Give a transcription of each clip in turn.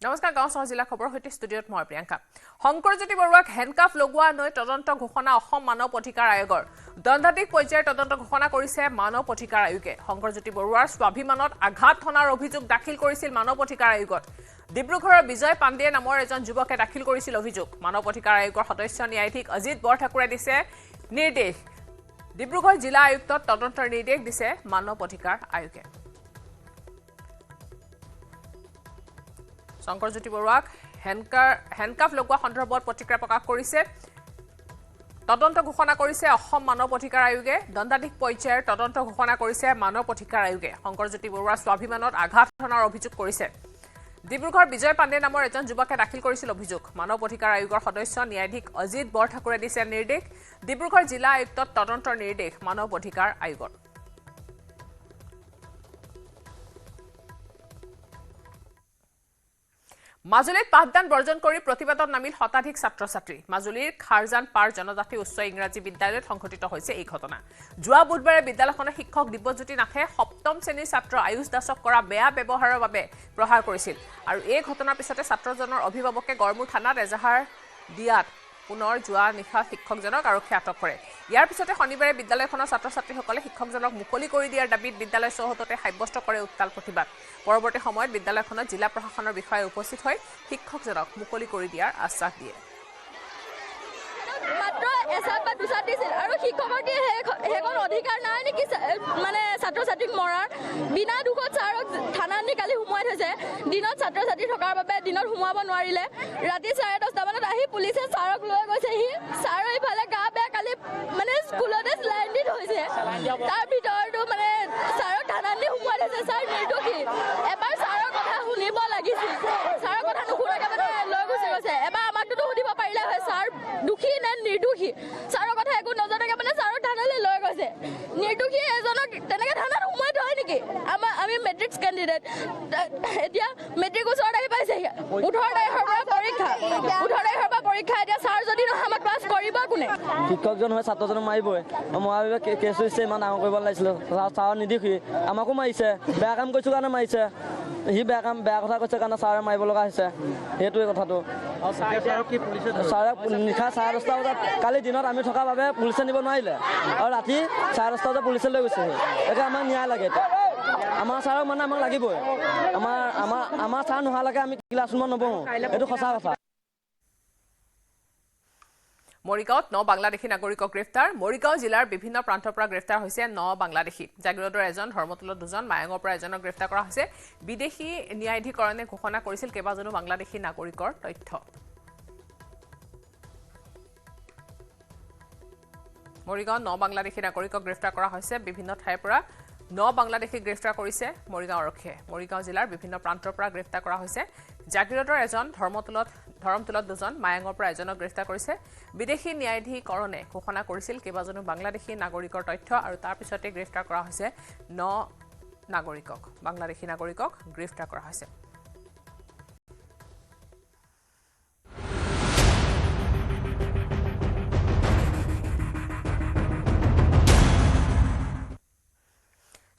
নমস্কাৰ গাঁও চহৰ জিলা খবৰ হৈতে ষ্টুডিঅত মই প্ৰিয়ংকা শংকৰজ্যোতি বৰুৱাক হেণ্ডকাফ লগোৱা নৈ তদন্ত ঘোষণা অসম মানৱ অধিকাৰ আয়োগৰ দণ্ডাধীশ পৰ্যায়ৰ তদন্ত ঘোষণা কৰিছে মানৱ অধিকাৰ আয়োগে শংকৰজ্যোতি বৰুৱাৰ স্বাভিমানত আঘাত থনাৰ অভিযোগ দাখিল কৰিছিল মানৱ অধিকাৰ আয়োগত ডিব্ৰুগড়ৰ বিজয় পাণ্ডে নামৰ এজন যুৱকে দাখিল কৰিছিল অভিযোগ মানৱ অধিকাৰ আয়োগৰ সদস্য ন্যায়াধীশ অজিত বৰঠাকুৰে দিছে নিৰ্দেশ ডিব্ৰুগড় জিলা আয়ুক্তক তদন্তৰ নিৰ্দেশ দিছে মানৱ অধিকাৰ আয়োগে শংকৰজ্যোতি বৰুৱাক হেণ্ডকাফ লগোৱা সন্দৰ্ভত প্ৰতিক্ৰিয়া প্ৰকাশ কৰিছে তদন্ত ঘোষণা কৰিছে অসম মানৱ অধিকাৰ আয়োগে দণ্ডাধীশ পৰ্যায়ৰ তদন্ত ঘোষণা কৰিছে মানৱ অধিকাৰ আয়োগে শংকৰজ্যোতি বৰুৱাৰ স্বাভিমানত আঘাত থনাৰ অভিযোগ কৰিছে ডিব্ৰুগড়ৰ বিজয় পাণ্ডে নামৰ এজন যুৱকে দাখিল কৰিছিল অভিযোগ মানৱ অধিকাৰ আয়োগৰ সদস্য ন্যায়াধীশ অজিত বৰঠাকুৰে দিছে নিৰ্দেশ ডিব্ৰুগড় জিলা আয়ুক্তক তদন্তৰ নিৰ্দেশ মানৱ অধিকাৰ আয়োগৰ মাজুলীত পাঠদান বৰ্জন কৰি প্ৰতিবাদত নামিল শতাধিক ছাত্ৰ-ছাত্ৰী মাজুলীৰ খাৰজান পাৰ জনজাতি উচ্চ ইংৰাজী বিদ্যালয়ত সংঘটিত হৈছে এই ঘটনা যোৱা বুধবাৰে বিদ্যালয়খনৰ শিক্ষক দিব্যজ্যোতি নাথে সপ্তম শ্ৰেণীৰ ছাত্ৰ আয়ুষ দাসক কৰা বেয়া ব্যৱহাৰৰ বাবে প্ৰহাৰ কৰিছিল আৰু এই ঘটনাৰ পিছতে ছাত্ৰজনৰ অভিভাৱকে গড়মূৰ থানাত এজাহাৰ দিয়াত পুনৰ যোৱা নিশা শিক্ষকজনক আৰক্ষীয়ে আটক কৰে ইয়াৰ পিছতে শনিবাৰে বিদ্যালয়খনৰ ছাত্ৰ-ছাত্ৰীসকলে শিক্ষকজনক মুকলি কৰি দিয়াৰ দাবীত বিদ্যালয় চৌহদতে সাব্যস্ত কৰে উত্তাল প্ৰতিবাদ পৰৱৰ্তী সময়ত বিদ্যালয়খনত জিলা প্ৰশাসনৰ বিষয়ে উপস্থিত হৈ শিক্ষকজনক মুকলি কৰি দিয়াৰ আশ্বাস দিয়ে মাত্ৰ এছাত বা দুছাত দিছিল আৰু শিক্ষকৰ দিয়ে সেইখন অধিকাৰ নাই নেকি মানে ছাত্ৰ-ছাত্ৰীক মৰাৰ বিনা দুখত ছাৰক থানাত নি কালি সোমোৱাই থৈছে দিনত ছাত্ৰ-ছাত্ৰী থকাৰ বাবে দিনত সোমোৱাব নোৱাৰিলে ৰাতি 10:30 মানত আহি পুলিচে ছাৰক লৈ গৈছেহি ছাৰ এইফালে গা বেয়া কালি মানে স্কুলতে লাইন দি থৈছে তাৰ ভিতৰতো মানে ছাৰক থানাত নি সোমোৱাই থৈছে ছাৰ নিৰ্দোষী এবাৰ ছাৰৰ কথা শুনিব লাগিছিল ছাৰৰ কথা নুশুনাকে মানে লৈ গুচি গৈছে এবাৰ আমাকতো সুধিব পাৰিলে হয় ছাৰ দুখী নে নিৰ্দোষী ছাৰৰ কথা একো নজনাকে মানে ছাৰক থানালৈ লৈ গৈছে নিৰ্দোষী এজনক তেনেকে থানাত সোমাই থয় নেকি আমি মেট্ৰিক কেণ্ডিডেট এতিয়া মেট্ৰিক ওচৰত আহি পাইছে 18 তাৰিখৰ পৰা পৰীক্ষা এতিয়া ছাৰ যদি নহয় আমাক ক্লাছ কৰিব কোনে শিক্ষকজন হয় ছাত্ৰজনক মাৰিবই মই কেছ হৈছে ইমান ডাঙৰ কৰিব লাগিছিল ছাৰ নিৰ্দোষী আমাকো মাৰিছে বেয়া কাম কৰিছোঁ কাৰণে মাৰিছে সি বেয়া কথা কৈছে কাৰণে ছাৰে মাৰিব লগা হৈছে সেইটোৱে কথাটো ছাৰে নিশা 10:30 বজাত কালি দিনত আমি থকাৰ বাবে পুলিচে নিব নোৱাৰিলে আৰু ৰাতি 10:30 বজাত পুলিচে লৈ গৈছে এতিয়া আমাক ন্যায় লাগে আমাৰ ছাৰক মানে আমাক লাগিবই আমাৰ ছাৰ নোহোৱালৈকে আমি ক্লাছৰুমত নবহোঁ এইটো সঁচা কথা মৰিগাঁৱত 9 বাংলাদেশী নাগৰিকক গ্ৰেপ্তাৰ মৰিগাঁও জিলাৰ বিভিন্ন প্ৰান্তৰ পৰা গ্ৰেপ্তাৰ হৈছে 9 বাংলাদেশী জাগিৰোডৰ এজন ধৰ্মতলত দুজন মায়ঙৰ পৰা এজনক গ্ৰেপ্তাৰ কৰা হৈছে বিদেশী ন্যায়াধিকৰণে ঘোষণা কৰিছিল কেইবাজনো বাংলাদেশী নাগৰিকৰ তথ্য মৰিগাঁৱত 9 বাংলাদেশী নাগৰিকক গ্ৰেপ্তাৰ কৰা হৈছে বিভিন্ন ঠাইৰ পৰা 9 বাংলাদেশী গ্ৰেপ্তাৰ কৰিছে মৰিগাঁও আৰক্ষীয়ে মৰিগাঁও জিলাৰ বিভিন্ন প্ৰান্তৰ পৰা গ্ৰেপ্তাৰ কৰা হৈছে জাগিৰোডৰ এজন ধৰমতলত দুজন মায়ঙৰ পৰা এজনক গ্ৰেপ্তাৰ কৰিছে বিদেশী ন্যায়াধিকৰণে ঘোষণা কৰিছিল কেইবাজনো বাংলাদেশী নাগৰিকৰ তথ্য আৰু তাৰ পিছতে গ্ৰেপ্তাৰ কৰা হৈছে 9 বাংলাদেশী নাগৰিকক গ্ৰেপ্তাৰ কৰা হৈছে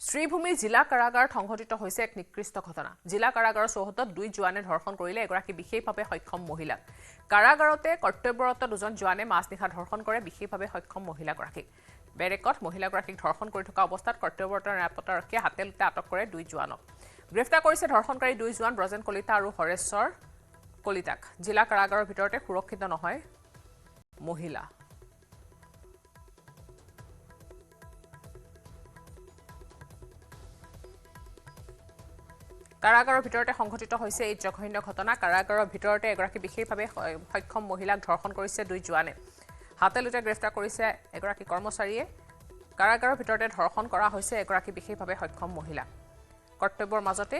শ্ৰীভূমি জিলা কাৰাগাৰত সংঘটিত হৈছে এক নিকৃষ্ট ঘটনা জিলা কাৰাগাৰৰ চৌহদত 2 জোৱানে ধৰ্ষণ কৰিলে এগৰাকী বিশেষভাৱে সক্ষম মহিলাক কাৰাগাৰতে কৰ্তব্যৰত দুজন জোৱানে মাজনিশা ধৰ্ষণ কৰে বিশেষভাৱে সক্ষম মহিলাগৰাকীক বেৰেকত মহিলাগৰাকীক ধৰ্ষণ কৰি থকা অৱস্থাত কৰ্তব্যৰত নিৰাপত্তাৰক্ষীয়ে হাতেলতে আটক কৰে 2 জোৱানক গ্ৰেপ্তাৰ কৰিছে ধৰ্ষণকাৰী 2 জোৱান ব্ৰজেন কলিতা আৰু হৰেশ্বৰ কলিতাক জিলা কাৰাগাৰৰ ভিতৰতে সুৰক্ষিত নহয় মহিলা কাৰাগাৰৰ ভিতৰতে সংঘটিত হৈছে এই জঘন্য ঘটনা কাৰাগাৰৰ ভিতৰতে এগৰাকী বিশেষভাৱে সক্ষম মহিলাক ধৰ্ষণ কৰিছে 2 জোৱানে হাতেলতে গ্ৰেপ্তাৰ কৰিছে এগৰাকী কৰ্মচাৰীয়ে কাৰাগাৰৰ ভিতৰতে ধৰ্ষণ কৰা হৈছে এগৰাকী বিশেষভাৱে সক্ষম মহিলা কৰ্তব্যৰ মাজতে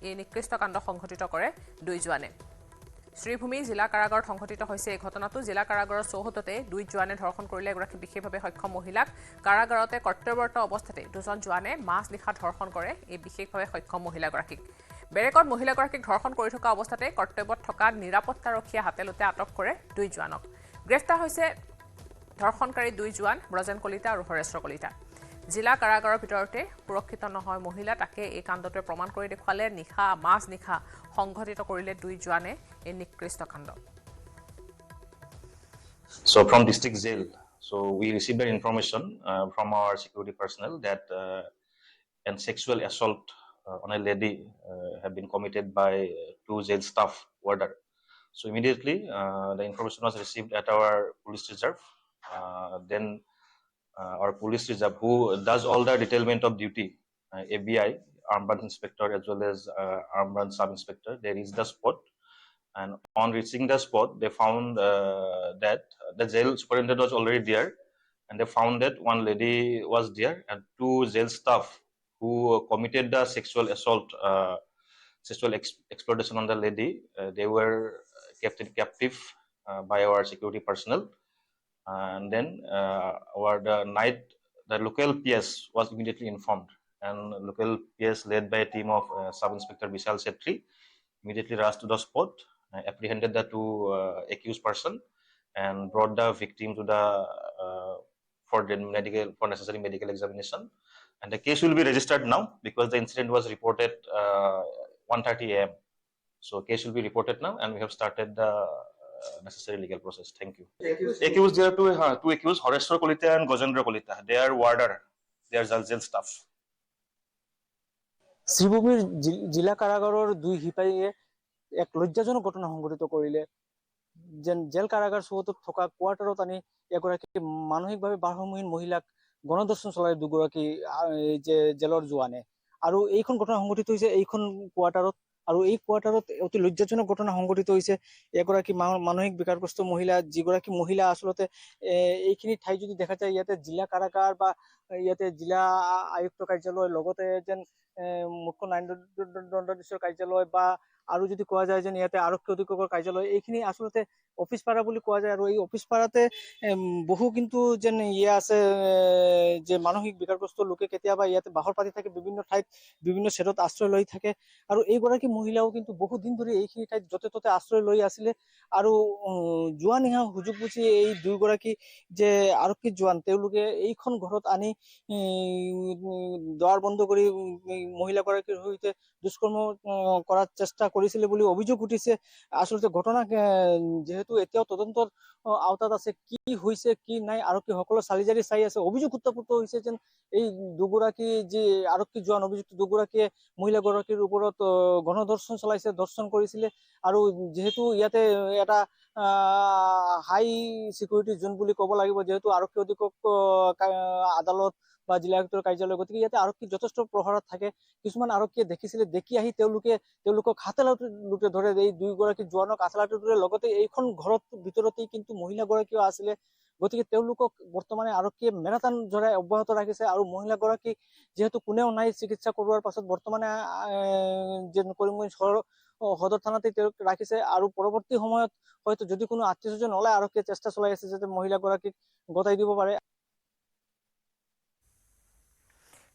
এই নিকৃষ্ট কাণ্ড সংঘটিত কৰে 2 জোৱানে শ্ৰীভূমি জিলা কাৰাগাৰত সংঘটিত হৈছে এই ঘটনাটো জিলা কাৰাগাৰৰ চৌহদতে 2 জোৱানে ধৰ্ষণ কৰিলে এগৰাকী বিশেষভাৱে সক্ষম মহিলাক কাৰাগাৰতে কৰ্তব্যৰত অৱস্থাতে দুজন জোৱানে মাজনিশা ধৰ্ষণ কৰে এই বিশেষভাৱে সক্ষম মহিলাগৰাকীক বেৰেকত মহিলাগৰাকীক ধৰ্ষণ কৰি থকা অৱস্থাতে কৰ্তব্যত থকা নিৰাপত্তাৰক্ষীয়ে হাতেলতে আটক কৰে 2 জোৱানক গ্ৰেপ্তাৰ হৈছে ধৰ্ষণকাৰী 2 জোৱান ব্ৰজেন কলিতা আৰু হৰেশ্বৰ কলিতা জিলা কাৰাগাৰৰ ভিতৰতে সুৰক্ষিত নহয় মহিলা তাকে এই কাণ্ডটোৱে প্ৰমাণ কৰি দেখুৱালে নিশা মাজ নিশা সংঘটিত কৰিলে দুই জোৱানে এই নিকৃষ্ট কাণ্ড So from district jail, so we received an information from our security personnel that an sexual assault on a lady had been committed by two jail staff warder. So immediately the information was received at our police reserve. Then our police reserve, who does all the detailment of duty, FBI, armed branch inspector as well as armed branch sub inspector, they reached the spot. And on reaching the spot, they found that the jail superintendent was already there, and they found that one lady was there, and two jail staff who committed the sexual assault, sexual exploitation on the lady, they were kept captive by our security personnel. And then the local PS was immediately informed, and local PS led by a team of Sub Inspector Vishal Setri immediately rushed to the spot, apprehended the two accused person, and brought the victim to the for necessary medical examination. And the case will be registered now because the incident was reported 1:30 a.m. So case will be reported now, and we have started the necessary legal process. Thank you. Accused, there are two accused, Horeshwar Kolita and Gojendra Kolita. They are warder. They are jail staff. শ্রীভূমির জিলা কাৰাগাৰৰ দুই সিপাহীয়ে এক লজ্জাজনক ঘটনা সংঘটিত কৰিলে যেন gel কাৰাগাৰ চৌহদত থকা কোৱাৰ্টাৰত আনি এগৰাকী মানসিকভাৱে ভাৰসাম্যহীন মহিলাক গণধৰ্ষণ চলাই দুগৰাকী জেলৰ জোৱানে আৰু এইখন ঘটনা সংঘটিত হৈছে এইখন কোৱাৰ্টাৰত আৰু এই কোৱাৰ্টাৰত অতি লজ্জাজনক ঘটনা সংঘটিত হৈছে এগৰাকী মানসিক বিকাৰগ্ৰস্ত মহিলা যিগৰাকী মহিলা আচলতে এইখিনি ঠাই যদি দেখা যায় ইয়াতে জিলা কাৰাগাৰ বা ইয়াতে জিলা আয়ুক্ত কাৰ্যালয় লগতে যেন মুখ্য ন্যায়াধীশৰ কাৰ্যালয় বা আৰু যদি কোৱা যায় যেন ইয়াতে আৰক্ষী অধীক্ষকৰ কাৰ্যালয় এইখিনি আচলতে অফিচ পাৰা বুলি কোৱা যায় আৰু এই অফিচ পাৰাতে বহু কিন্তু যেন আছে যে মানসিক বিকাৰগ্ৰস্ত লোকে কেতিয়াবা ইয়াতে বাহৰ পাতি থাকে বিভিন্ন ঠাইত বিভিন্ন ছেদত আশ্ৰয় লৈ থাকে আৰু এইগৰাকী মহিলাও কিন্তু বহু দিন ধৰি এইখিনি ঠাইত য'তে ত'তে আশ্ৰয় লৈ আছিলে আৰু যোৱা নিশা সুযোগ বুজি এই দুইগৰাকী যে আৰক্ষী জোৱান তেওঁলোকে এইখন ঘৰত আনি দুৱাৰ বন্ধ কৰি মহিলাগৰাকীৰ সৈতে দুষ্কৰ্ম কৰাৰ চেষ্টা কৰিছিলে বুলি অভিযোগ উঠিছে আচলতে ঘটনা যেহেতু এতিয়াও তদন্তৰ আওতাত আছে কি হৈছে কি নাই আৰক্ষী সকলো চালিজাৰি চাই আছে অভিযোগ উত্থাপিত হৈছে যেন এই দুগৰাকী যি আৰক্ষী জোৱান অভিযুক্ত দুগৰাকীয়ে মহিলাগৰাকীৰ ওপৰত গণধৰ্ষণ চলাইছে ধৰ্ষণ কৰিছিলে আৰু যেহেতু ইয়াতে এটা হাই সিকিউৰিটি জোন বুলি ক'ব লাগিব যেহেতু আৰক্ষী অধীক্ষক আদালত বা জিলা আয়ুক্তৰ কাৰ্যালয় গতিকে ইয়াতে আৰক্ষী যথেষ্ট প্ৰহৰত থাকে কিছুমান আৰক্ষীয়ে দেখিছিলে দেখি আহি তেওঁলোকক হাতে লুটে ধৰে এই দুইগৰাকী জোৱানক আচলাতে ধৰে লগতে এইখন ঘৰত ভিতৰতেই কিন্তু মহিলাগৰাকীও আছিলে গতিকে তেওঁলোকক বৰ্তমানে আৰক্ষীয়ে মেৰাটান জৰাই অব্যাহত ৰাখিছে আৰু মহিলাগৰাকী যেহেতু কোনেও নাই চিকিৎসা কৰোৱাৰ পাছত বৰ্তমানে যে কৰিমগঞ্জ সদৰ থানাতে তেওঁক ৰাখিছে আৰু পৰৱৰ্তী সময়ত হয়তো যদি কোনো আত্মীয়স্বজন ওলাই আৰক্ষীয়ে চেষ্টা চলাই আছে যাতে মহিলাগৰাকীক গতাই দিব পাৰে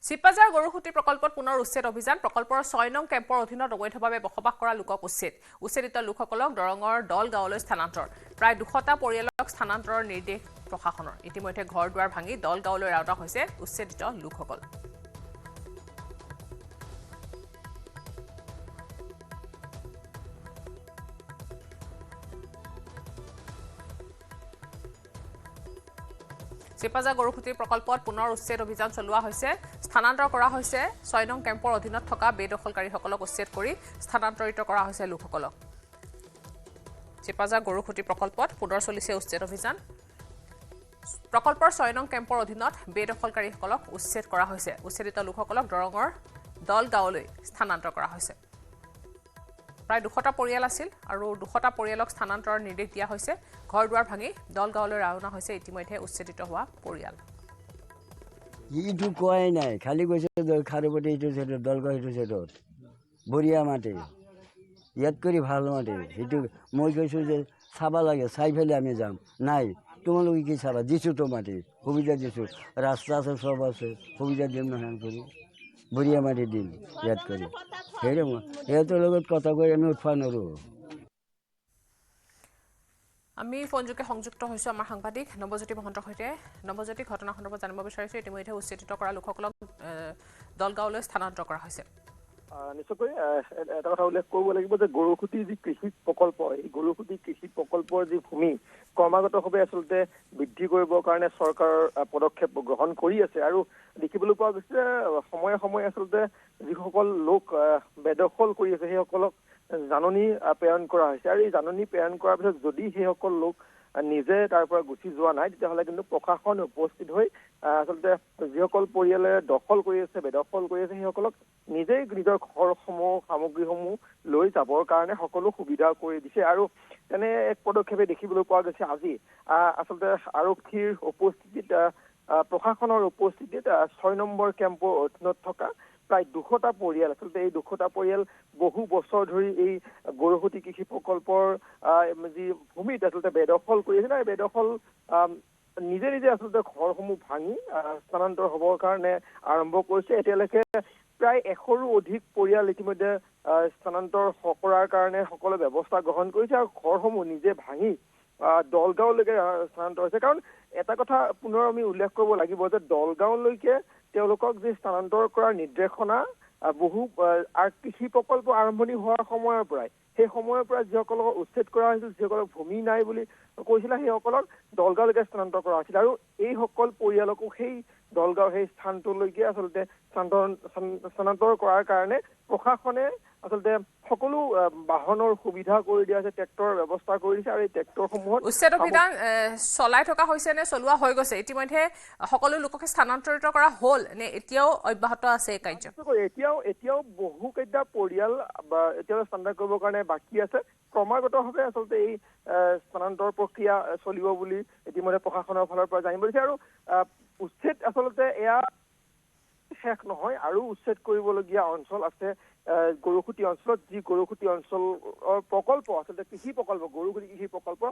চিপাজাৰ গৰুখুটি প্ৰকল্পত পুনৰ উচ্ছেদ অভিযান প্ৰকল্পৰ 6 নং কেম্পৰ অধীনত অবৈধভাৱে বসবাস কৰা লোকক উচ্ছেদিত লোকসকলক দৰঙৰ দল গাঁৱলৈ স্থানান্তৰ প্ৰায় 200টা পৰিয়ালক স্থানান্তৰৰ নিৰ্দেশ প্ৰশাসনৰ ইতিমধ্যে ঘৰ দুৱাৰ ভাঙি দল গাঁৱলৈ ৰাওনা হৈছে উচ্ছেদিত লোকসকল চিপাজাৰ গৰুখুটি প্ৰকল্পত পুনৰ উচ্ছেদ অভিযান চলোৱা হৈছে স্থানান্তৰ কৰা হৈছে 6 নং কেম্পৰ অধীনত থকা বেদখলকাৰীসকলক উচ্ছেদ কৰি স্থানান্তৰিত কৰা হৈছে লোকসকলক চিপাজাৰ গৰুখুটি প্ৰকল্পত পুনৰ চলিছে উচ্ছেদ অভিযান প্ৰকল্পৰ 6 নং কেম্পৰ অধীনত বেদখলকাৰীসকলক উচ্ছেদ কৰা হৈছে উচ্ছেদিত লোকসকলক দৰঙৰ দল গাঁৱলৈ স্থানান্তৰ কৰা হৈছে প্ৰায় 200টা পৰিয়াল আছিল আৰু 200টা পৰিয়ালক স্থানান্তৰৰ নিৰ্দেশ দিয়া হৈছে ঘৰ দুৱাৰ ভাঙি দল গাঁৱলৈ ৰাওনা হৈছে ইতিমধ্যে উচ্ছেদিত হোৱা পৰিয়াল ইটো কোৱাই নাই খালি কৈছে খাৰুপতি ইটো ছেটত দলগাঁও ইটো ছেটত বঢ়িয়া মাটি ইয়াত কৰি ভাল মাটি সেইটো মই কৈছোঁ যে চাব লাগে চাই ফেলে আমি যাম নাই তোমালোকে কি চাবা দিছোঁ তো মাটি সুবিধা দিছোঁ ৰাস্তা আছে চব আছে সুবিধা দিম নহয় কৰি বঢ়িয়া মাটি দিম ইয়াত কৰি সেইটোৱে মই সিহঁতৰ লগত কথা কৈ আমি উঠবা নোৱাৰোঁ আমি ফোনযোগে সংযুক্ত হৈছো আমাৰ সাংবাদিক নৱজ্যোতি মহন্তৰ সৈতে নৱজ্যোতি ঘটনা সন্দৰ্ভত জানিব বিচাৰিছো ইতিমধ্যে উচ্ছেদিত কৰা লোকসকলক দলগাঁৱলৈ স্থানান্তৰ কৰা হৈছে নিশ্চয়কৈ এটা কথা উল্লেখ কৰিব লাগিব যে গৰুখুটি যি কৃষি প্ৰকল্প এই গৰুখুটি কৃষি প্ৰকল্পৰ যি ভূমি ক্ৰমাগতভাৱে আচলতে বৃদ্ধি কৰিবৰ কাৰণে চৰকাৰৰ পদক্ষেপ গ্ৰহণ কৰি আছে আৰু দেখিবলৈ পোৱা গৈছে সময়ে সময়ে আচলতে যিসকল লোক বেদখল কৰি আছে সেইসকলক জাননী প্ৰেৰণ কৰা হৈছে আৰু এই জাননী প্ৰেৰণ কৰাৰ পিছত যদি সেইসকল লোক নিজে তাৰ পৰা গুচি যোৱা নাই তেতিয়াহ'লে কিন্তু প্ৰশাসন উপস্থিত হৈ আচলতে যিসকল পৰিয়ালে দখল কৰি আছে বেদখল কৰি আছে সেইসকলক নিজেই নিজৰ ঘৰসমূহ সামগ্ৰীসমূহ লৈ যাবৰ কাৰণে সকলো সুবিধা কৰি দিছে আৰু তেনে এক পদক্ষেপে দেখিবলৈ পোৱা গৈছে আজি আচলতে আৰক্ষীৰ উপস্থিতিত প্ৰশাসনৰ উপস্থিতিত 6 নম্বৰ কেম্পৰ অধীনত থকা প্ৰায় 200টা পৰিয়াল আচলতে এই 200টা পৰিয়াল বহু বছৰ ধৰি এই গৰুখুটি কৃষি প্ৰকল্পৰ যি ভূমিত আচলতে বেদখল কৰি আছে এই বেদখল নিজে নিজে আচলতে ঘৰসমূহ ভাঙি স্থানান্তৰ হ'বৰ কাৰণে আৰম্ভ কৰিছে এতিয়ালৈকে প্ৰায় 100ৰো অধিক পৰিয়াল ইতিমধ্যে স্থানান্তৰ কৰাৰ কাৰণে সকলো ব্যৱস্থা গ্ৰহণ কৰিছে আৰু ঘৰসমূহ নিজে ভাঙি দলগাঁৱলৈকে স্থানান্তৰ হৈছে কাৰণ এটা কথা পুনৰ আমি উল্লেখ কৰিব লাগিব যে দলগাঁৱলৈকে তেওঁলোকক যে স্থানান্তৰ কৰাৰ নিৰ্দেশনা বহু কৃষি প্ৰকল্প আৰম্ভণি হোৱাৰ সময়ৰ পৰাই সেই সময়ৰ পৰা যিসকলক উচ্ছেদ কৰা হৈছিল যিসকলক ভূমি নাই বুলি কৈছিলে সেইসকলক দলগাঁৱলৈকে স্থানান্তৰ কৰা হৈছিল আৰু এইসকল পৰিয়ালকো সেই দলগাঁও সেই স্থানটোলৈকে আচলতে স্থানান্তৰ কৰাৰ কাৰণে প্ৰশাসনে আচলতে সকলো বাহনৰ সুবিধা কৰি দিয়া আছে ট্ৰেক্টৰৰ ব্যৱস্থা কৰি দিছে আৰু এই ট্ৰেক্টৰসমূহত উচ্ছেদ অভিযান চলাই থকা হৈছে নে চলোৱা হৈ গৈছে ইতিমধ্যে সকলো লোককে স্থানান্তৰিত কৰা হ'ল নে এতিয়াও অব্যাহত আছে এই কাৰ্য এতিয়াও বহু কেইটা পৰিয়াল এতিয়াও স্থানান্তৰ কৰিবৰ কাৰণে বাকী আছে ক্ৰমাগতভাৱে আচলতে এই স্থানান্তৰ প্ৰক্ৰিয়া চলিব বুলি ইতিমধ্যে প্ৰশাসনৰ ফালৰ পৰা জানিব দিছে আৰু উচ্ছেদ আচলতে এয়া শেষ নহয় আৰু উচ্ছেদ কৰিবলগীয়া অঞ্চল আছে গৰুখুটি অঞ্চলত যি গৰুখুটি অঞ্চলৰ প্ৰকল্প আচলতে কৃষি প্ৰকল্প গৰুখুটি কৃষি প্ৰকল্প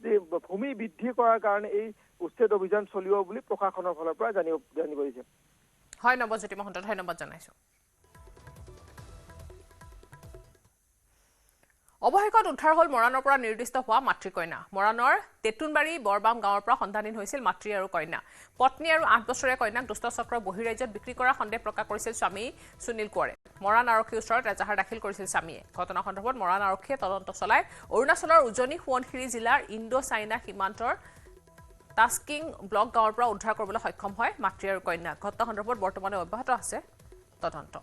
যি ভূমি বৃদ্ধি কৰাৰ কাৰণে এই উচ্ছেদ অভিযান চলিব বুলি প্ৰশাসনৰ ফালৰ পৰা জানিব দিছে হয় নৱজ্যোতি মহন্ত ধন্যবাদ জনাইছো অৱশেষত উদ্ধাৰ হ'ল মৰাণৰ পৰা নিৰ্দিষ্ট হোৱা মাতৃকন্যা মৰাণৰ তেতুনবাৰী বৰবাম গাঁৱৰ পৰা সন্ধানহীন হৈছিল মাতৃ আৰু কন্যা পত্নী আৰু 8 বছৰীয়া কন্যাক দুষ্ট চক্ৰৰ বহিৰাজ্যত বিক্ৰী কৰা সন্দেহ প্ৰকাশ কৰিছিল স্বামী সুনীল কোঁৱৰে মৰাণ আৰক্ষীৰ ওচৰত এজাহাৰ দাখিল কৰিছিল স্বামীয়ে ঘটনা সন্দৰ্ভত মৰাণ আৰক্ষীয়ে তদন্ত চলাই অৰুণাচলৰ উজনি সোৱণশিৰি জিলাৰ ইণ্ডো চাইনা সীমান্তৰ টাস্কিং ব্লক গাঁৱৰ পৰা উদ্ধাৰ কৰিবলৈ সক্ষম হয় মাতৃ আৰু কন্যা ঘটনা সন্দৰ্ভত বৰ্তমানে অব্যাহত আছে তদন্ত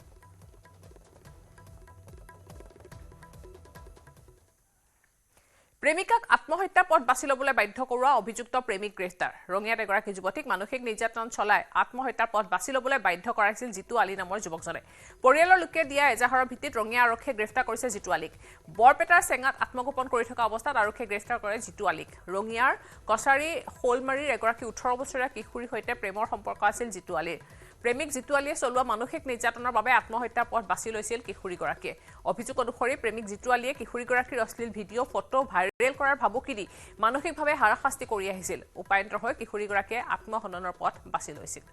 প্ৰেমিকাক আত্মহত্যা পথ বাছি ল'বলৈ বাধ্য কৰোৱা অভিযুক্ত প্ৰেমিক গ্ৰেপ্তাৰ ৰঙিয়াত এগৰাকী যুৱতীক মানসিক নিৰ্যাতন চলাই আত্মহত্যাৰ পথ বাছি ল'বলৈ বাধ্য কৰাইছিল জিতু আলী নামৰ যুৱকজনে পৰিয়ালৰ লোকে দিয়া এজাহাৰৰ ভিত্তিত ৰঙিয়া আৰক্ষীয়ে গ্ৰেপ্তাৰ কৰিছে জিতু আলীক বৰপেটাৰ চেঙাত আত্মগোপন কৰি থকা অৱস্থাত আৰক্ষীয়ে গ্ৰেপ্তাৰ কৰে জিতু আলীক ৰঙিয়াৰ কছাৰী শোলমাৰীৰ এগৰাকী 18 বছৰীয়া কিশোৰীৰ সৈতে প্ৰেমৰ সম্পৰ্ক আছিল জিতু আলীৰ প্ৰেমিক জিতু আলীয়ে চলোৱা মানসিক নিৰ্যাতনৰ বাবে আত্মহত্যাৰ পথ বাছি লৈছিল কিশোৰীগৰাকীয়ে অভিযোগ অনুসৰি প্ৰেমিক জিতু আলীয়ে কিশোৰীগৰাকীৰ অশ্লীল ভিডিঅ' ফটো ভাইৰেল কৰাৰ ভাবুকি দি মানসিকভাৱে হাৰাশাস্তি কৰি আহিছিল উপায়ন্তৰ হৈ কিশোৰীগৰাকীয়ে আত্মহননৰ পথ বাছি লৈছিল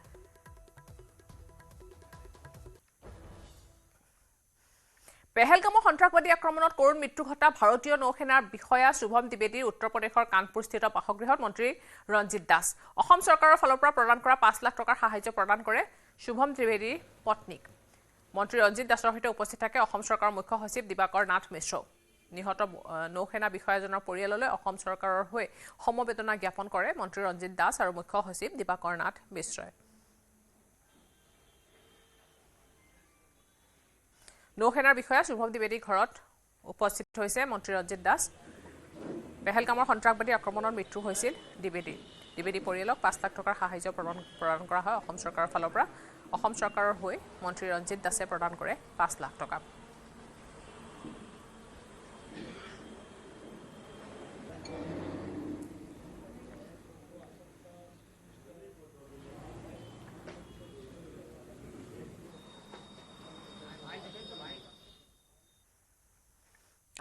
পেহেলগামৰ সন্ত্ৰাসবাদী আক্ৰমণত কৰুণ মৃত্যু ঘটা ভাৰতীয় নৌসেনাৰ বিষয়া শুভম দ্বিবেদীৰ উত্তৰ প্ৰদেশৰ কানপুৰস্থিত বাসগৃহত মন্ত্ৰী ৰঞ্জিত দাস অসম চৰকাৰৰ ফালৰ পৰা প্ৰদান কৰা 5 লাখ টকাৰ সাহায্য প্ৰদান কৰে শুভম দ্বিবেদীৰ পত্নীক মন্ত্ৰী ৰঞ্জিত দাসৰ সৈতে উপস্থিত থাকে অসম চৰকাৰৰ মুখ্য সচিব দিবাকৰ নাথ মিশ্ৰ নিহত নৌসেনা বিষয়াজনৰ পৰিয়াললৈ অসম চৰকাৰৰ হৈ সমবেদনা জ্ঞাপন কৰে মন্ত্ৰী ৰঞ্জিত দাস আৰু মুখ্য সচিব দিবাকৰ নাথ মিশ্ৰই নৌসেনাৰ বিষয়া শুভম দ্বিবেদীৰ ঘৰত উপস্থিত হৈছে মন্ত্ৰী ৰঞ্জিত দাস পেহেলগামৰ সন্ত্ৰাসবাদী আক্ৰমণত মৃত্যু হৈছিল দ্বিবেদী পৰিয়ালক 5 লাখ টকাৰ সাহায্য প্ৰদান কৰা হয় অসম চৰকাৰৰ ফালৰ পৰা অসম চৰকাৰৰ হৈ মন্ত্ৰী ৰঞ্জিত দাসে প্ৰদান কৰে 5 লাখ টকা